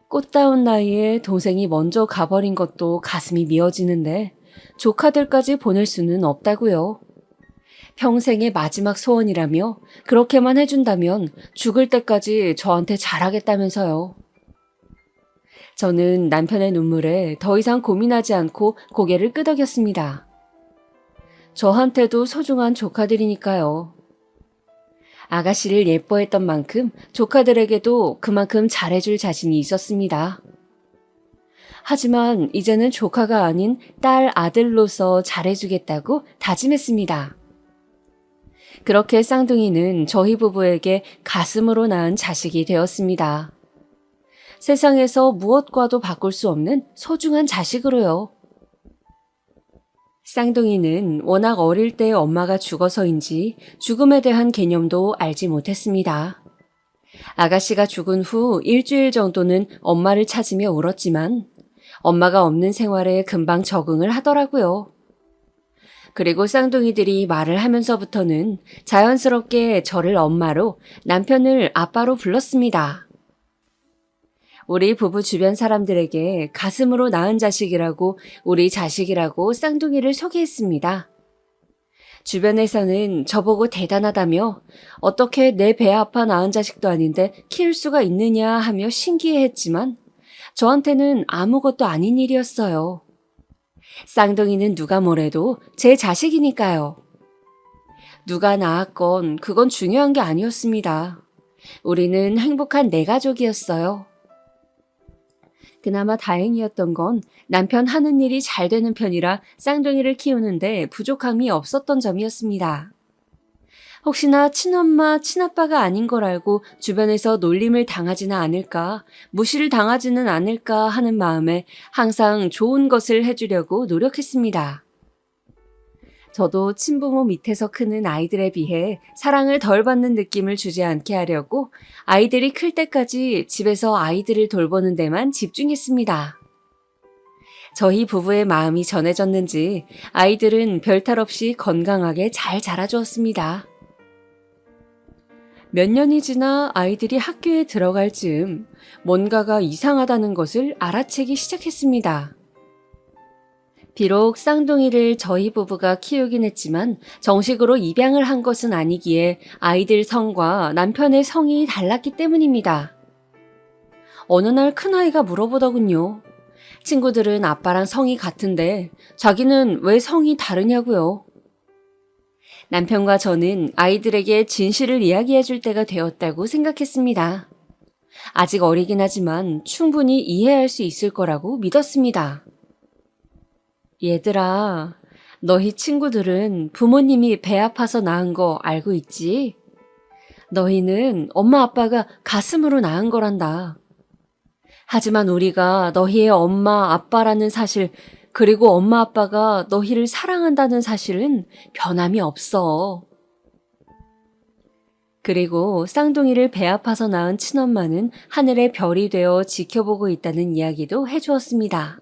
꽃다운 나이에 동생이 먼저 가버린 것도 가슴이 미어지는데 조카들까지 보낼 수는 없다고요. 평생의 마지막 소원이라며 그렇게만 해준다면 죽을 때까지 저한테 잘하겠다면서요. 저는 남편의 눈물에 더 이상 고민하지 않고 고개를 끄덕였습니다. 저한테도 소중한 조카들이니까요. 아가씨를 예뻐했던 만큼 조카들에게도 그만큼 잘해줄 자신이 있었습니다. 하지만 이제는 조카가 아닌 딸 아들로서 잘해주겠다고 다짐했습니다. 그렇게 쌍둥이는 저희 부부에게 가슴으로 낳은 자식이 되었습니다. 세상에서 무엇과도 바꿀 수 없는 소중한 자식으로요. 쌍둥이는 워낙 어릴 때 엄마가 죽어서인지 죽음에 대한 개념도 알지 못했습니다. 아가씨가 죽은 후 일주일 정도는 엄마를 찾으며 울었지만 엄마가 없는 생활에 금방 적응을 하더라고요. 그리고 쌍둥이들이 말을 하면서부터는 자연스럽게 저를 엄마로, 남편을 아빠로 불렀습니다. 우리 부부 주변 사람들에게 가슴으로 낳은 자식이라고, 우리 자식이라고 쌍둥이를 소개했습니다. 주변에서는 저보고 대단하다며 어떻게 내 배 아파 낳은 자식도 아닌데 키울 수가 있느냐 하며 신기해했지만 저한테는 아무것도 아닌 일이었어요. 쌍둥이는 누가 뭐래도 제 자식이니까요. 누가 낳았건 그건 중요한 게 아니었습니다. 우리는 행복한 내 가족이었어요. 그나마 다행이었던 건 남편 하는 일이 잘 되는 편이라 쌍둥이를 키우는데 부족함이 없었던 점이었습니다. 혹시나 친엄마, 친아빠가 아닌 걸 알고 주변에서 놀림을 당하지는 않을까, 무시를 당하지는 않을까 하는 마음에 항상 좋은 것을 해주려고 노력했습니다. 저도 친부모 밑에서 크는 아이들에 비해 사랑을 덜 받는 느낌을 주지 않게 하려고 아이들이 클 때까지 집에서 아이들을 돌보는 데만 집중했습니다. 저희 부부의 마음이 전해졌는지 아이들은 별탈 없이 건강하게 잘 자라주었습니다. 몇 년이 지나 아이들이 학교에 들어갈 즈음 뭔가가 이상하다는 것을 알아채기 시작했습니다. 비록 쌍둥이를 저희 부부가 키우긴 했지만 정식으로 입양을 한 것은 아니기에 아이들 성과 남편의 성이 달랐기 때문입니다. 어느 날 큰아이가 물어보더군요. 친구들은 아빠랑 성이 같은데 자기는 왜 성이 다르냐고요. 남편과 저는 아이들에게 진실을 이야기해 줄 때가 되었다고 생각했습니다. 아직 어리긴 하지만 충분히 이해할 수 있을 거라고 믿었습니다. 얘들아, 너희 친구들은 부모님이 배 아파서 낳은 거 알고 있지? 너희는 엄마 아빠가 가슴으로 낳은 거란다. 하지만 우리가 너희의 엄마 아빠라는 사실, 그리고 엄마 아빠가 너희를 사랑한다는 사실은 변함이 없어. 그리고 쌍둥이를 배 아파서 낳은 친엄마는 하늘의 별이 되어 지켜보고 있다는 이야기도 해주었습니다.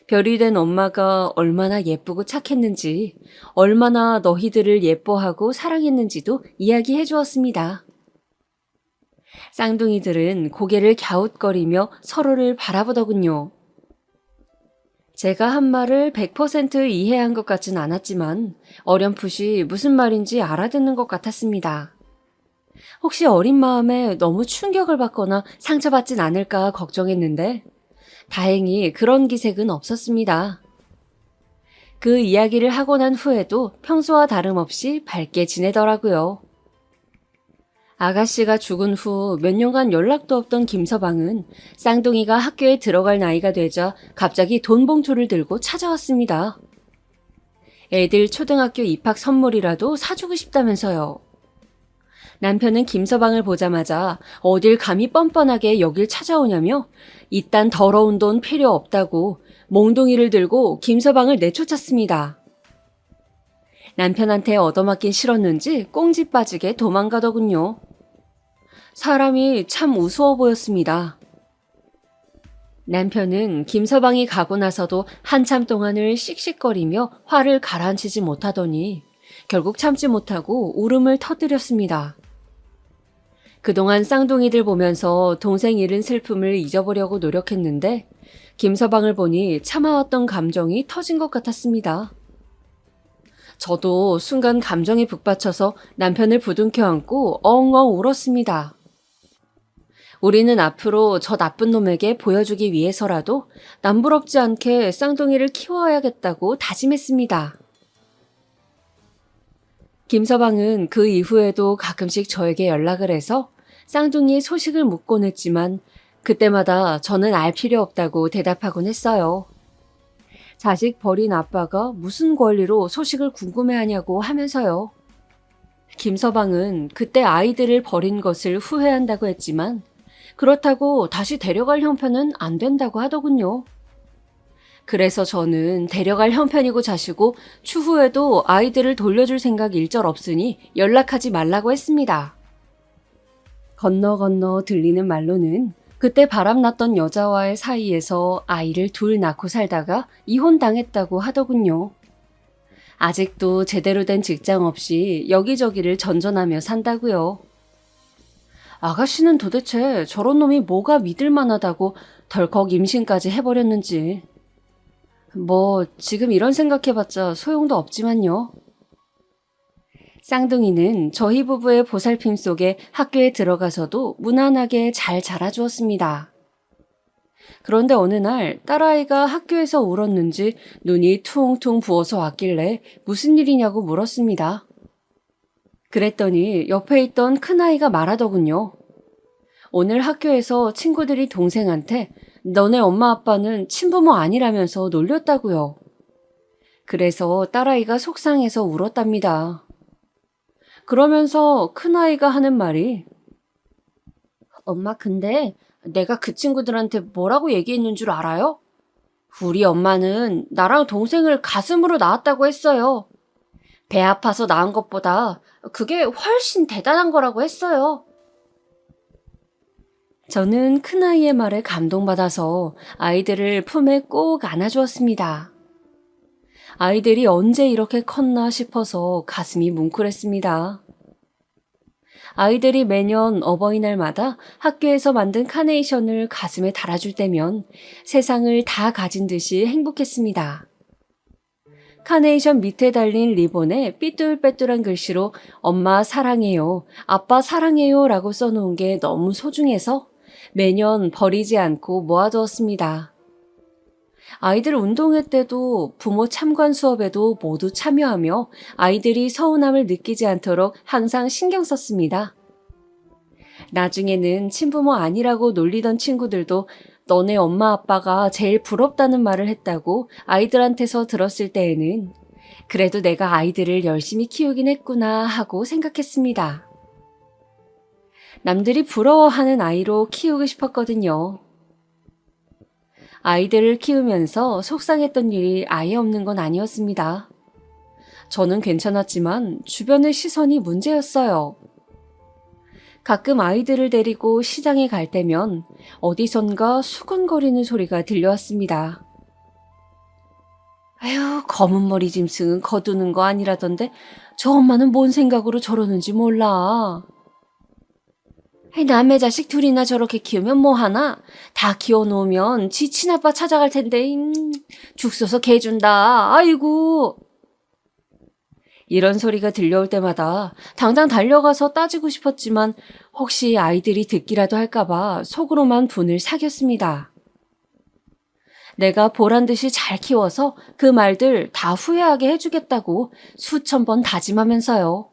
별이 된 엄마가 얼마나 예쁘고 착했는지, 얼마나 너희들을 예뻐하고 사랑했는지도 이야기해 주었습니다. 쌍둥이들은 고개를 갸웃거리며 서로를 바라보더군요. 제가 한 말을 100% 이해한 것 같진 않았지만 어렴풋이 무슨 말인지 알아듣는 것 같았습니다. 혹시 어린 마음에 너무 충격을 받거나 상처받진 않을까 걱정했는데 다행히 그런 기색은 없었습니다. 그 이야기를 하고 난 후에도 평소와 다름없이 밝게 지내더라고요. 아가씨가 죽은 후 몇 년간 연락도 없던 김서방은 쌍둥이가 학교에 들어갈 나이가 되자 갑자기 돈 봉투를 들고 찾아왔습니다. 애들 초등학교 입학 선물이라도 사주고 싶다면서요. 남편은 김서방을 보자마자 어딜 감히 뻔뻔하게 여길 찾아오냐며 이딴 더러운 돈 필요 없다고 몽둥이를 들고 김서방을 내쫓았습니다. 남편한테 얻어맞긴 싫었는지 꽁지 빠지게 도망가더군요. 사람이 참 우스워 보였습니다. 남편은 김서방이 가고 나서도 한참 동안을 씩씩거리며 화를 가라앉히지 못하더니 결국 참지 못하고 울음을 터뜨렸습니다. 그동안 쌍둥이들 보면서 동생 잃은 슬픔을 잊어보려고 노력했는데 김서방을 보니 참아왔던 감정이 터진 것 같았습니다. 저도 순간 감정에 북받쳐서 남편을 부둥켜 안고 엉엉 울었습니다. 우리는 앞으로 저 나쁜 놈에게 보여주기 위해서라도 남부럽지 않게 쌍둥이를 키워야겠다고 다짐했습니다. 김서방은 그 이후에도 가끔씩 저에게 연락을 해서 쌍둥이의 소식을 묻곤 했지만 그때마다 저는 알 필요 없다고 대답하곤 했어요. 자식 버린 아빠가 무슨 권리로 소식을 궁금해하냐고 하면서요. 김서방은 그때 아이들을 버린 것을 후회한다고 했지만 그렇다고 다시 데려갈 형편은 안 된다고 하더군요. 그래서 저는 데려갈 형편이고 자시고 추후에도 아이들을 돌려줄 생각 일절 없으니 연락하지 말라고 했습니다. 건너 건너 들리는 말로는 그때 바람났던 여자와의 사이에서 아이를 둘 낳고 살다가 이혼당했다고 하더군요. 아직도 제대로 된 직장 없이 여기저기를 전전하며 산다고요. 아가씨는 도대체 저런 놈이 뭐가 믿을 만하다고 덜컥 임신까지 해버렸는지. 뭐 지금 이런 생각해봤자 소용도 없지만요. 쌍둥이는 저희 부부의 보살핌 속에 학교에 들어가서도 무난하게 잘 자라주었습니다. 그런데 어느 날 딸아이가 학교에서 울었는지 눈이 퉁퉁 부어서 왔길래 무슨 일이냐고 물었습니다. 그랬더니 옆에 있던 큰아이가 말하더군요. 오늘 학교에서 친구들이 동생한테 너네 엄마 아빠는 친부모 아니라면서 놀렸다고요. 그래서 딸아이가 속상해서 울었답니다. 그러면서 큰아이가 하는 말이 엄마 근데 내가 그 친구들한테 뭐라고 얘기했는 줄 알아요? 우리 엄마는 나랑 동생을 가슴으로 낳았다고 했어요. 배 아파서 낳은 것보다 그게 훨씬 대단한 거라고 했어요. 저는 큰아이의 말에 감동받아서 아이들을 품에 꼭 안아주었습니다. 아이들이 언제 이렇게 컸나 싶어서 가슴이 뭉클했습니다. 아이들이 매년 어버이날마다 학교에서 만든 카네이션을 가슴에 달아줄 때면 세상을 다 가진 듯이 행복했습니다. 카네이션 밑에 달린 리본에 삐뚤빼뚤한 글씨로 엄마 사랑해요, 아빠 사랑해요 라고 써놓은 게 너무 소중해서 매년 버리지 않고 모아두었습니다. 아이들 운동회 때도 부모 참관 수업에도 모두 참여하며 아이들이 서운함을 느끼지 않도록 항상 신경 썼습니다. 나중에는 친부모 아니라고 놀리던 친구들도 너네 엄마 아빠가 제일 부럽다는 말을 했다고 아이들한테서 들었을 때에는 그래도 내가 아이들을 열심히 키우긴 했구나 하고 생각했습니다. 남들이 부러워하는 아이로 키우고 싶었거든요. 아이들을 키우면서 속상했던 일이 아예 없는 건 아니었습니다. 저는 괜찮았지만 주변의 시선이 문제였어요. 가끔 아이들을 데리고 시장에 갈 때면 어디선가 수근거리는 소리가 들려왔습니다. 아휴, 검은 머리 짐승은 거두는 거 아니라던데 저 엄마는 뭔 생각으로 저러는지 몰라. 남의 자식 둘이나 저렇게 키우면 뭐하나? 다 키워놓으면 지 친아빠 찾아갈 텐데 죽 써서 개 준다. 아이고. 이런 소리가 들려올 때마다 당장 달려가서 따지고 싶었지만 혹시 아이들이 듣기라도 할까봐 속으로만 분을 사겼습니다. 내가 보란듯이 잘 키워서 그 말들 다 후회하게 해주겠다고 수천 번 다짐하면서요.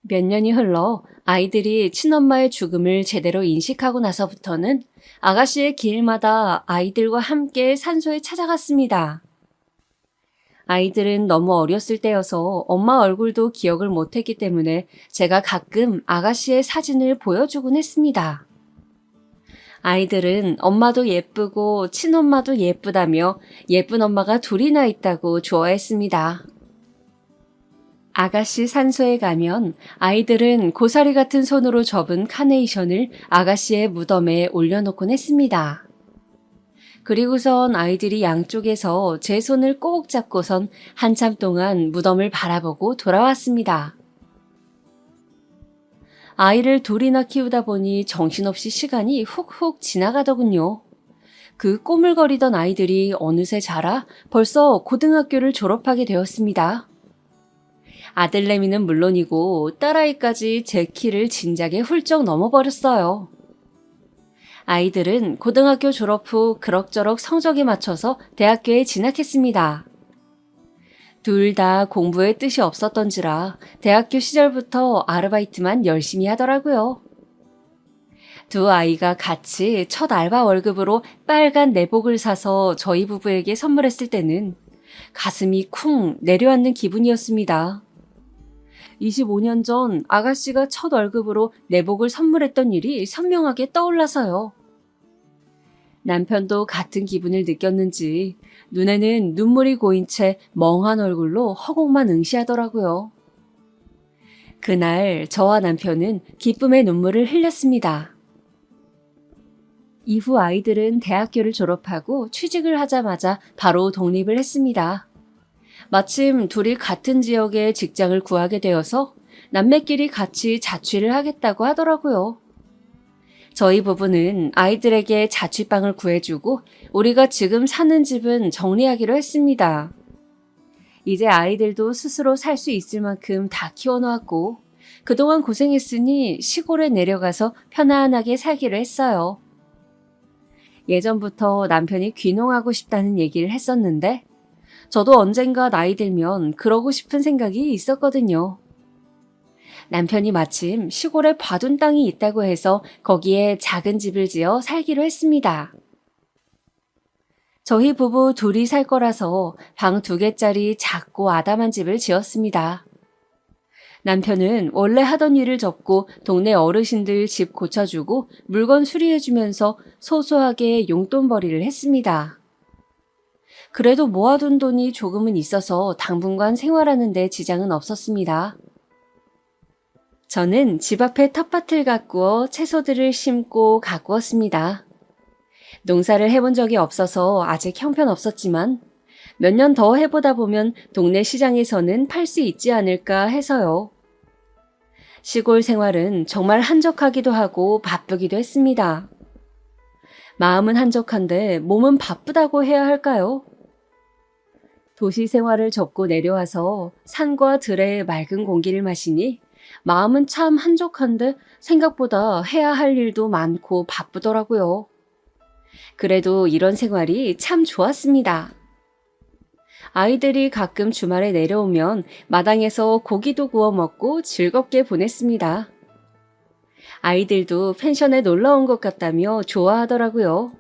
몇 년이 흘러 아이들이 친엄마의 죽음을 제대로 인식하고 나서부터는 아가씨의 길마다 아이들과 함께 산소에 찾아갔습니다. 아이들은 너무 어렸을 때여서 엄마 얼굴도 기억을 못했기 때문에 제가 가끔 아가씨의 사진을 보여주곤 했습니다. 아이들은 엄마도 예쁘고 친엄마도 예쁘다며 예쁜 엄마가 둘이나 있다고 좋아했습니다. 아가씨 산소에 가면 아이들은 고사리 같은 손으로 접은 카네이션을 아가씨의 무덤에 올려놓곤 했습니다. 그리고선 아이들이 양쪽에서 제 손을 꼭 잡고선 한참 동안 무덤을 바라보고 돌아왔습니다. 아이를 둘이나 키우다 보니 정신없이 시간이 훅훅 지나가더군요. 그 꼬물거리던 아이들이 어느새 자라 벌써 고등학교를 졸업하게 되었습니다. 아들내미는 물론이고 딸아이까지 제 키를 진작에 훌쩍 넘어버렸어요. 아이들은 고등학교 졸업 후 그럭저럭 성적에 맞춰서 대학교에 진학했습니다. 둘 다 공부에 뜻이 없었던지라 대학교 시절부터 아르바이트만 열심히 하더라고요. 두 아이가 같이 첫 알바 월급으로 빨간 내복을 사서 저희 부부에게 선물했을 때는 가슴이 쿵 내려앉는 기분이었습니다. 25년 전 아가씨가 첫 월급으로 내복을 선물했던 일이 선명하게 떠올라서요. 남편도 같은 기분을 느꼈는지 눈에는 눈물이 고인 채 멍한 얼굴로 허공만 응시하더라고요. 그날 저와 남편은 기쁨의 눈물을 흘렸습니다. 이후 아이들은 대학교를 졸업하고 취직을 하자마자 바로 독립을 했습니다. 마침 둘이 같은 지역에 직장을 구하게 되어서 남매끼리 같이 자취를 하겠다고 하더라고요. 저희 부부는 아이들에게 자취방을 구해주고 우리가 지금 사는 집은 정리하기로 했습니다. 이제 아이들도 스스로 살 수 있을 만큼 다 키워놓았고 그동안 고생했으니 시골에 내려가서 편안하게 살기로 했어요. 예전부터 남편이 귀농하고 싶다는 얘기를 했었는데 저도 언젠가 나이 들면 그러고 싶은 생각이 있었거든요. 남편이 마침 시골에 봐둔 땅이 있다고 해서 거기에 작은 집을 지어 살기로 했습니다. 저희 부부 둘이 살 거라서 방 2개짜리 작고 아담한 집을 지었습니다. 남편은 원래 하던 일을 접고 동네 어르신들 집 고쳐주고 물건 수리해주면서 소소하게 용돈벌이를 했습니다. 그래도 모아둔 돈이 조금은 있어서 당분간 생활하는 데 지장은 없었습니다. 저는 집 앞에 텃밭을 가꾸어 채소들을 심고 가꾸었습니다. 농사를 해본 적이 없어서 아직 형편없었지만 몇 년 더 해보다 보면 동네 시장에서는 팔 수 있지 않을까 해서요. 시골 생활은 정말 한적하기도 하고 바쁘기도 했습니다. 마음은 한적한데 몸은 바쁘다고 해야 할까요? 도시 생활을 접고 내려와서 산과 들의 맑은 공기를 마시니 마음은 참 한적한데 생각보다 해야 할 일도 많고 바쁘더라고요. 그래도 이런 생활이 참 좋았습니다. 아이들이 가끔 주말에 내려오면 마당에서 고기도 구워 먹고 즐겁게 보냈습니다. 아이들도 펜션에 놀러 온 것 같다며 좋아하더라고요.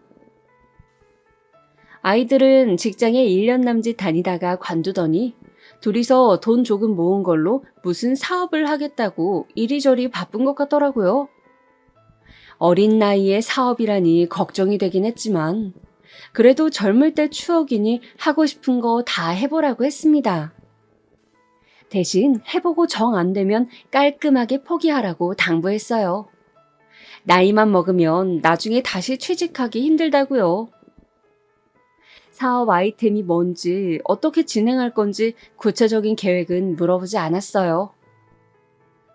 아이들은 직장에 1년 남짓 다니다가 관두더니 둘이서 돈 조금 모은 걸로 무슨 사업을 하겠다고 이리저리 바쁜 것 같더라고요. 어린 나이에 사업이라니 걱정이 되긴 했지만 그래도 젊을 때 추억이니 하고 싶은 거 다 해보라고 했습니다. 대신 해보고 정 안 되면 깔끔하게 포기하라고 당부했어요. 나이만 먹으면 나중에 다시 취직하기 힘들다고요. 사업 아이템이 뭔지, 어떻게 진행할 건지 구체적인 계획은 물어보지 않았어요.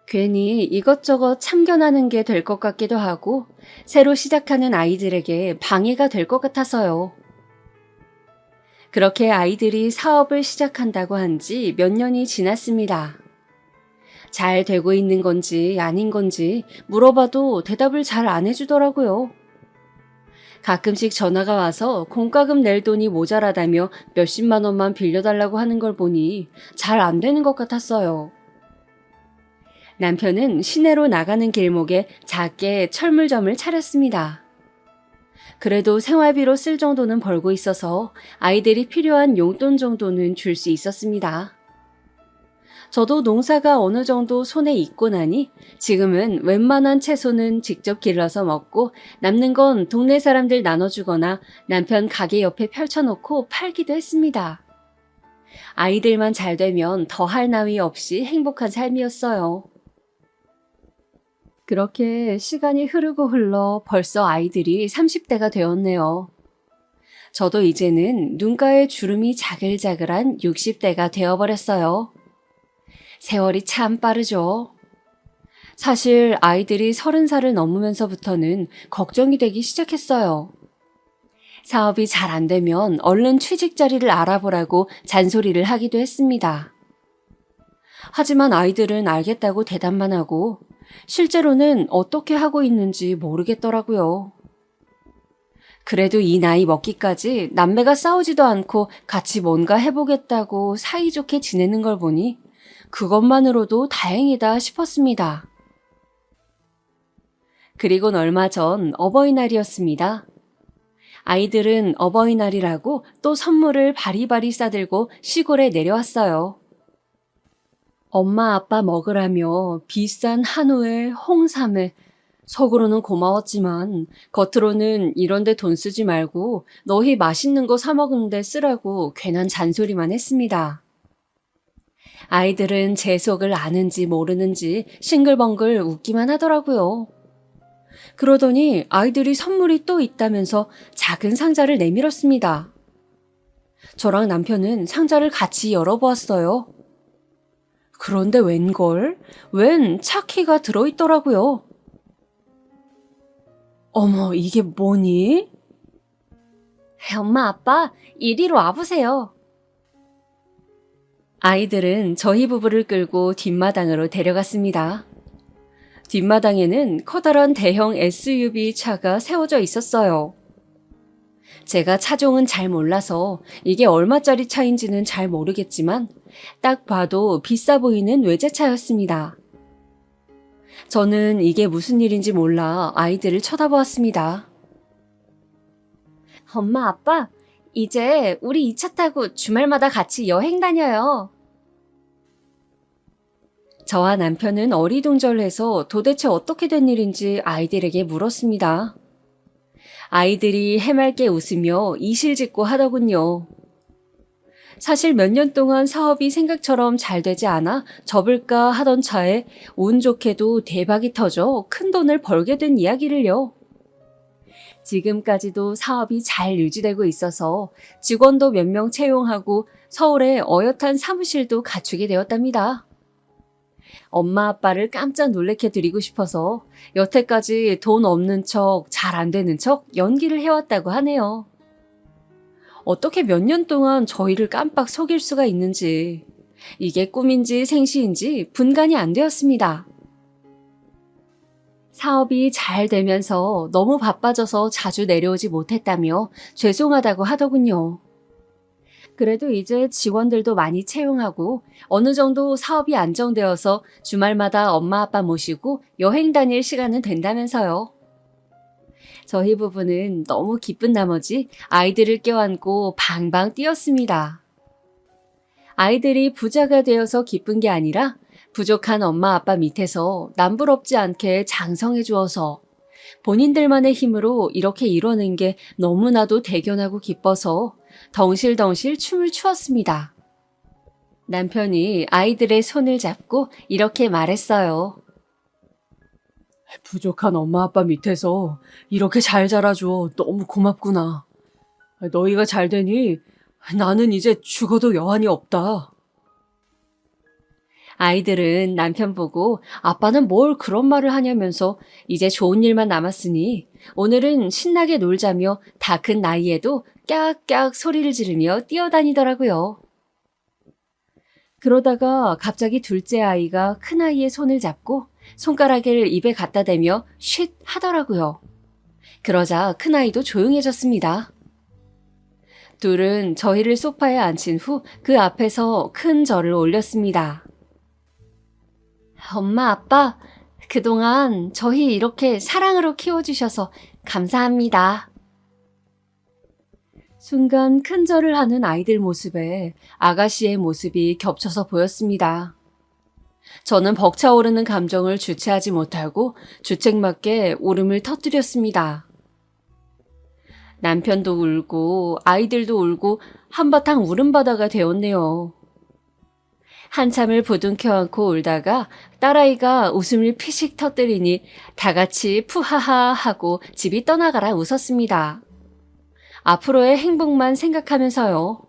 괜히 이것저것 참견하는 게 될 것 같기도 하고 새로 시작하는 아이들에게 방해가 될 것 같아서요. 그렇게 아이들이 사업을 시작한다고 한 지 몇 년이 지났습니다. 잘 되고 있는 건지 아닌 건지 물어봐도 대답을 잘 안 해주더라고요. 가끔씩 전화가 와서 공과금 낼 돈이 모자라다며 몇십만 원만 빌려달라고 하는 걸 보니 잘 안 되는 것 같았어요. 남편은 시내로 나가는 길목에 작게 철물점을 차렸습니다. 그래도 생활비로 쓸 정도는 벌고 있어서 아이들이 필요한 용돈 정도는 줄 수 있었습니다. 저도 농사가 어느 정도 손에 익고 나니 지금은 웬만한 채소는 직접 길러서 먹고 남는 건 동네 사람들 나눠주거나 남편 가게 옆에 펼쳐놓고 팔기도 했습니다. 아이들만 잘 되면 더할 나위 없이 행복한 삶이었어요. 그렇게 시간이 흐르고 흘러 벌써 아이들이 30대가 되었네요. 저도 이제는 눈가에 주름이 자글자글한 60대가 되어버렸어요. 세월이 참 빠르죠. 사실 아이들이 30살을 넘으면서부터는 걱정이 되기 시작했어요. 사업이 잘 안 되면 얼른 취직 자리를 알아보라고 잔소리를 하기도 했습니다. 하지만 아이들은 알겠다고 대답만 하고 실제로는 어떻게 하고 있는지 모르겠더라고요. 그래도 이 나이 먹기까지 남매가 싸우지도 않고 같이 뭔가 해보겠다고 사이좋게 지내는 걸 보니 그것만으로도 다행이다 싶었습니다. 그리곤 얼마 전 어버이날이었습니다. 아이들은 어버이날이라고 또 선물을 바리바리 싸들고 시골에 내려왔어요. 엄마 아빠 먹으라며 비싼 한우에 홍삼에 속으로는 고마웠지만 겉으로는 이런데 돈 쓰지 말고 너희 맛있는 거 사 먹는데 쓰라고 괜한 잔소리만 했습니다. 아이들은 제 속을 아는지 모르는지 싱글벙글 웃기만 하더라고요. 그러더니 아이들이 선물이 또 있다면서 작은 상자를 내밀었습니다. 저랑 남편은 상자를 같이 열어보았어요. 그런데 웬 차키가 들어있더라고요. 어머, 이게 뭐니? 엄마, 아빠, 이리로 와보세요. 아이들은 저희 부부를 끌고 뒷마당으로 데려갔습니다. 뒷마당에는 커다란 대형 SUV 차가 세워져 있었어요. 제가 차종은 잘 몰라서 이게 얼마짜리 차인지는 잘 모르겠지만 딱 봐도 비싸 보이는 외제차였습니다. 저는 이게 무슨 일인지 몰라 아이들을 쳐다보았습니다. 엄마, 아빠, 이제 우리 이 차 타고 주말마다 같이 여행 다녀요. 저와 남편은 어리둥절해서 도대체 어떻게 된 일인지 아이들에게 물었습니다. 아이들이 해맑게 웃으며 이실직고 하더군요. 사실 몇 년 동안 사업이 생각처럼 잘 되지 않아 접을까 하던 차에 운 좋게도 대박이 터져 큰 돈을 벌게 된 이야기를요. 지금까지도 사업이 잘 유지되고 있어서 직원도 몇 명 채용하고 서울에 어엿한 사무실도 갖추게 되었답니다. 엄마 아빠를 깜짝 놀래켜 드리고 싶어서 여태까지 돈 없는 척, 잘 안 되는 척 연기를 해왔다고 하네요. 어떻게 몇 년 동안 저희를 깜빡 속일 수가 있는지, 이게 꿈인지 생시인지 분간이 안 되었습니다. 사업이 잘 되면서 너무 바빠져서 자주 내려오지 못했다며 죄송하다고 하더군요. 그래도 이제 직원들도 많이 채용하고 어느 정도 사업이 안정되어서 주말마다 엄마 아빠 모시고 여행 다닐 시간은 된다면서요. 저희 부부는 너무 기쁜 나머지 아이들을 껴안고 방방 뛰었습니다. 아이들이 부자가 되어서 기쁜 게 아니라 부족한 엄마 아빠 밑에서 남부럽지 않게 장성해 주어서 본인들만의 힘으로 이렇게 이뤄낸 게 너무나도 대견하고 기뻐서 덩실덩실 춤을 추었습니다. 남편이 아이들의 손을 잡고 이렇게 말했어요. 부족한 엄마 아빠 밑에서 이렇게 잘 자라줘 너무 고맙구나. 너희가 잘 되니 나는 이제 죽어도 여한이 없다. 아이들은 남편 보고 아빠는 뭘 그런 말을 하냐면서 이제 좋은 일만 남았으니 오늘은 신나게 놀자며 다 큰 나이에도 깍깍 소리를 지르며 뛰어다니더라고요. 그러다가 갑자기 둘째 아이가 큰아이의 손을 잡고 손가락을 입에 갖다 대며 쉿 하더라고요. 그러자 큰아이도 조용해졌습니다. 둘은 저희를 소파에 앉힌 후 그 앞에서 큰 절을 올렸습니다. 엄마, 아빠, 그동안 저희 이렇게 사랑으로 키워주셔서 감사합니다. 순간 큰 절을 하는 아이들 모습에 아가씨의 모습이 겹쳐서 보였습니다. 저는 벅차오르는 감정을 주체하지 못하고 주책맞게 울음을 터뜨렸습니다. 남편도 울고 아이들도 울고 한바탕 울음바다가 되었네요. 한참을 부둥켜 안고 울다가 딸아이가 웃음을 피식 터뜨리니 다 같이 푸하하 하고 집이 떠나가라 웃었습니다. 앞으로의 행복만 생각하면서요.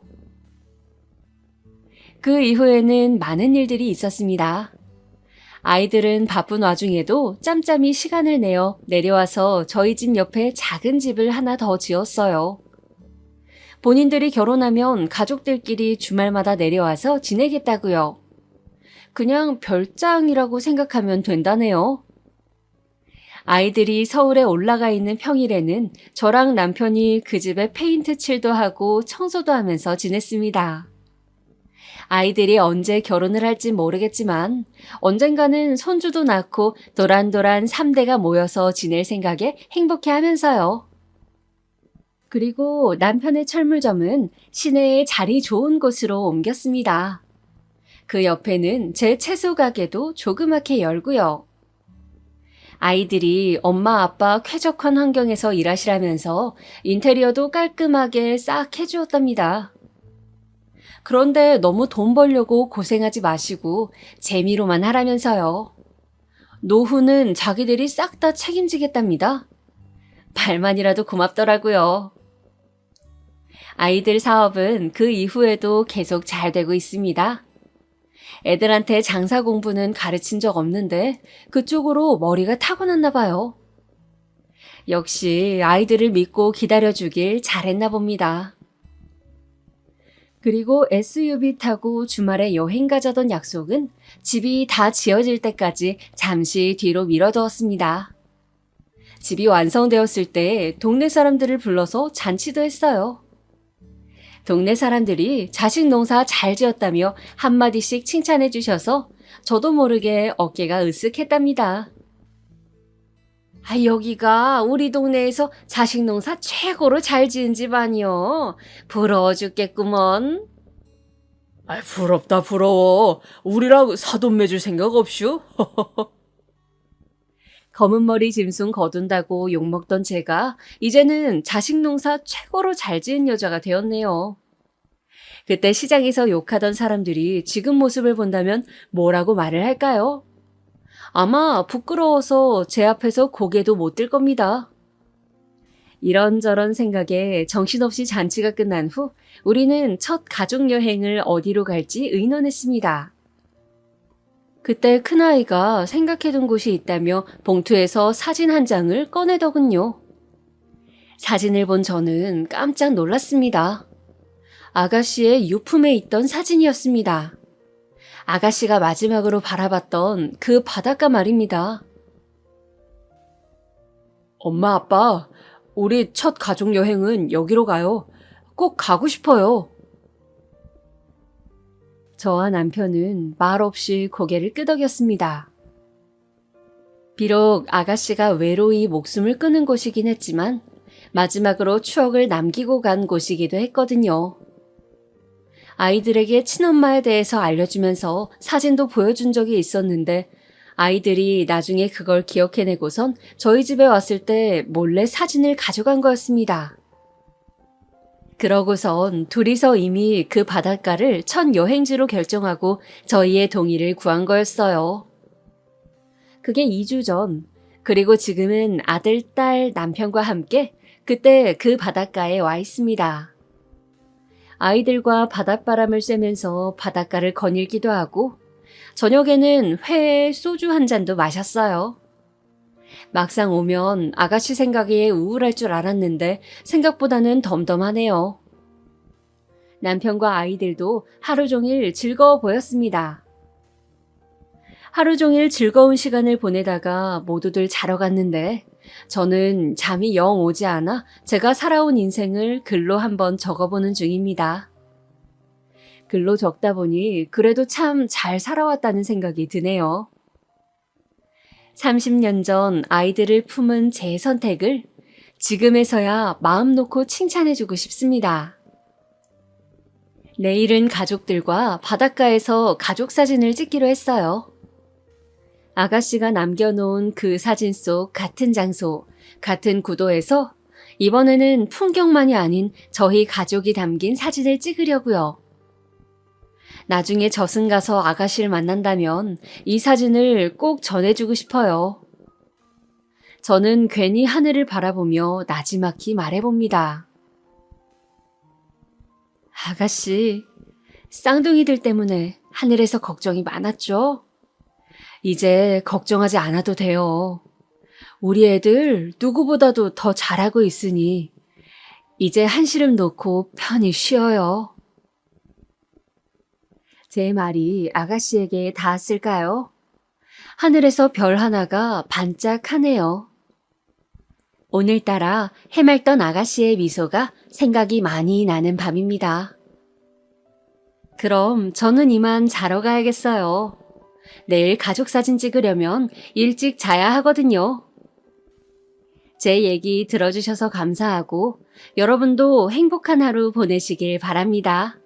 그 이후에는 많은 일들이 있었습니다. 아이들은 바쁜 와중에도 짬짬이 시간을 내어 내려와서 저희 집 옆에 작은 집을 하나 더 지었어요. 본인들이 결혼하면 가족들끼리 주말마다 내려와서 지내겠다고요. 그냥 별장이라고 생각하면 된다네요. 아이들이 서울에 올라가 있는 평일에는 저랑 남편이 그 집에 페인트 칠도 하고 청소도 하면서 지냈습니다. 아이들이 언제 결혼을 할지 모르겠지만 언젠가는 손주도 낳고 도란도란 3대가 모여서 지낼 생각에 행복해 하면서요. 그리고 남편의 철물점은 시내에 자리 좋은 곳으로 옮겼습니다. 그 옆에는 제 채소 가게도 조그맣게 열고요. 아이들이 엄마 아빠 쾌적한 환경에서 일하시라면서 인테리어도 깔끔하게 싹 해주었답니다. 그런데 너무 돈 벌려고 고생하지 마시고 재미로만 하라면서요. 노후는 자기들이 싹 다 책임지겠답니다. 말만이라도 고맙더라고요. 아이들 사업은 그 이후에도 계속 잘 되고 있습니다. 애들한테 장사 공부는 가르친 적 없는데 그쪽으로 머리가 타고났나 봐요. 역시 아이들을 믿고 기다려주길 잘했나 봅니다. 그리고 SUV 타고 주말에 여행 가자던 약속은 집이 다 지어질 때까지 잠시 뒤로 미뤄두었습니다. 집이 완성되었을 때 동네 사람들을 불러서 잔치도 했어요. 동네 사람들이 자식 농사 잘 지었다며 한마디씩 칭찬해 주셔서 저도 모르게 어깨가 으쓱했답니다. 여기가 우리 동네에서 자식 농사 최고로 잘 지은 집 아니요. 부러워 죽겠구먼. 부럽다, 부러워. 우리랑 사돈 맺을 생각 없슈? 검은 머리 짐승 거둔다고 욕먹던 제가 이제는 자식 농사 최고로 잘 지은 여자가 되었네요. 그때 시장에서 욕하던 사람들이 지금 모습을 본다면 뭐라고 말을 할까요? 아마 부끄러워서 제 앞에서 고개도 못 들 겁니다. 이런저런 생각에 정신없이 잔치가 끝난 후 우리는 첫 가족 여행을 어디로 갈지 의논했습니다. 그때 큰아이가 생각해둔 곳이 있다며 봉투에서 사진 한 장을 꺼내더군요. 사진을 본 저는 깜짝 놀랐습니다. 아가씨의 유품에 있던 사진이었습니다. 아가씨가 마지막으로 바라봤던 그 바닷가 말입니다. 엄마, 아빠, 우리 첫 가족 여행은 여기로 가요. 꼭 가고 싶어요. 저와 남편은 말없이 고개를 끄덕였습니다. 비록 아가씨가 외로이 목숨을 끊은 곳이긴 했지만 마지막으로 추억을 남기고 간 곳이기도 했거든요. 아이들에게 친엄마에 대해서 알려주면서 사진도 보여준 적이 있었는데 아이들이 나중에 그걸 기억해내고선 저희 집에 왔을 때 몰래 사진을 가져간 거였습니다. 그러고선 둘이서 이미 그 바닷가를 첫 여행지로 결정하고 저희의 동의를 구한 거였어요. 그게 2주 전, 그리고 지금은 아들, 딸, 남편과 함께 그때 그 바닷가에 와 있습니다. 아이들과 바닷바람을 쐬면서 바닷가를 거닐기도 하고 저녁에는 회에 소주 한 잔도 마셨어요. 막상 오면 아가씨 생각에 우울할 줄 알았는데 생각보다는 덤덤하네요. 남편과 아이들도 하루 종일 즐거워 보였습니다. 하루 종일 즐거운 시간을 보내다가 모두들 자러 갔는데 저는 잠이 영 오지 않아 제가 살아온 인생을 글로 한번 적어보는 중입니다. 글로 적다 보니 그래도 참 잘 살아왔다는 생각이 드네요. 30년 전 아이들을 품은 제 선택을 지금에서야 마음 놓고 칭찬해주고 싶습니다. 내일은 가족들과 바닷가에서 가족 사진을 찍기로 했어요. 아가씨가 남겨놓은 그 사진 속 같은 장소, 같은 구도에서 이번에는 풍경만이 아닌 저희 가족이 담긴 사진을 찍으려고요. 나중에 저승 가서 아가씨를 만난다면 이 사진을 꼭 전해주고 싶어요. 저는 괜히 하늘을 바라보며 나지막히 말해봅니다. 아가씨, 쌍둥이들 때문에 하늘에서 걱정이 많았죠? 이제 걱정하지 않아도 돼요. 우리 애들 누구보다도 더 잘하고 있으니 이제 한시름 놓고 편히 쉬어요. 제 말이 아가씨에게 닿았을까요? 하늘에서 별 하나가 반짝하네요. 오늘따라 해맑던 아가씨의 미소가 생각이 많이 나는 밤입니다. 그럼 저는 이만 자러 가야겠어요. 내일 가족 사진 찍으려면 일찍 자야 하거든요. 제 얘기 들어주셔서 감사하고 여러분도 행복한 하루 보내시길 바랍니다.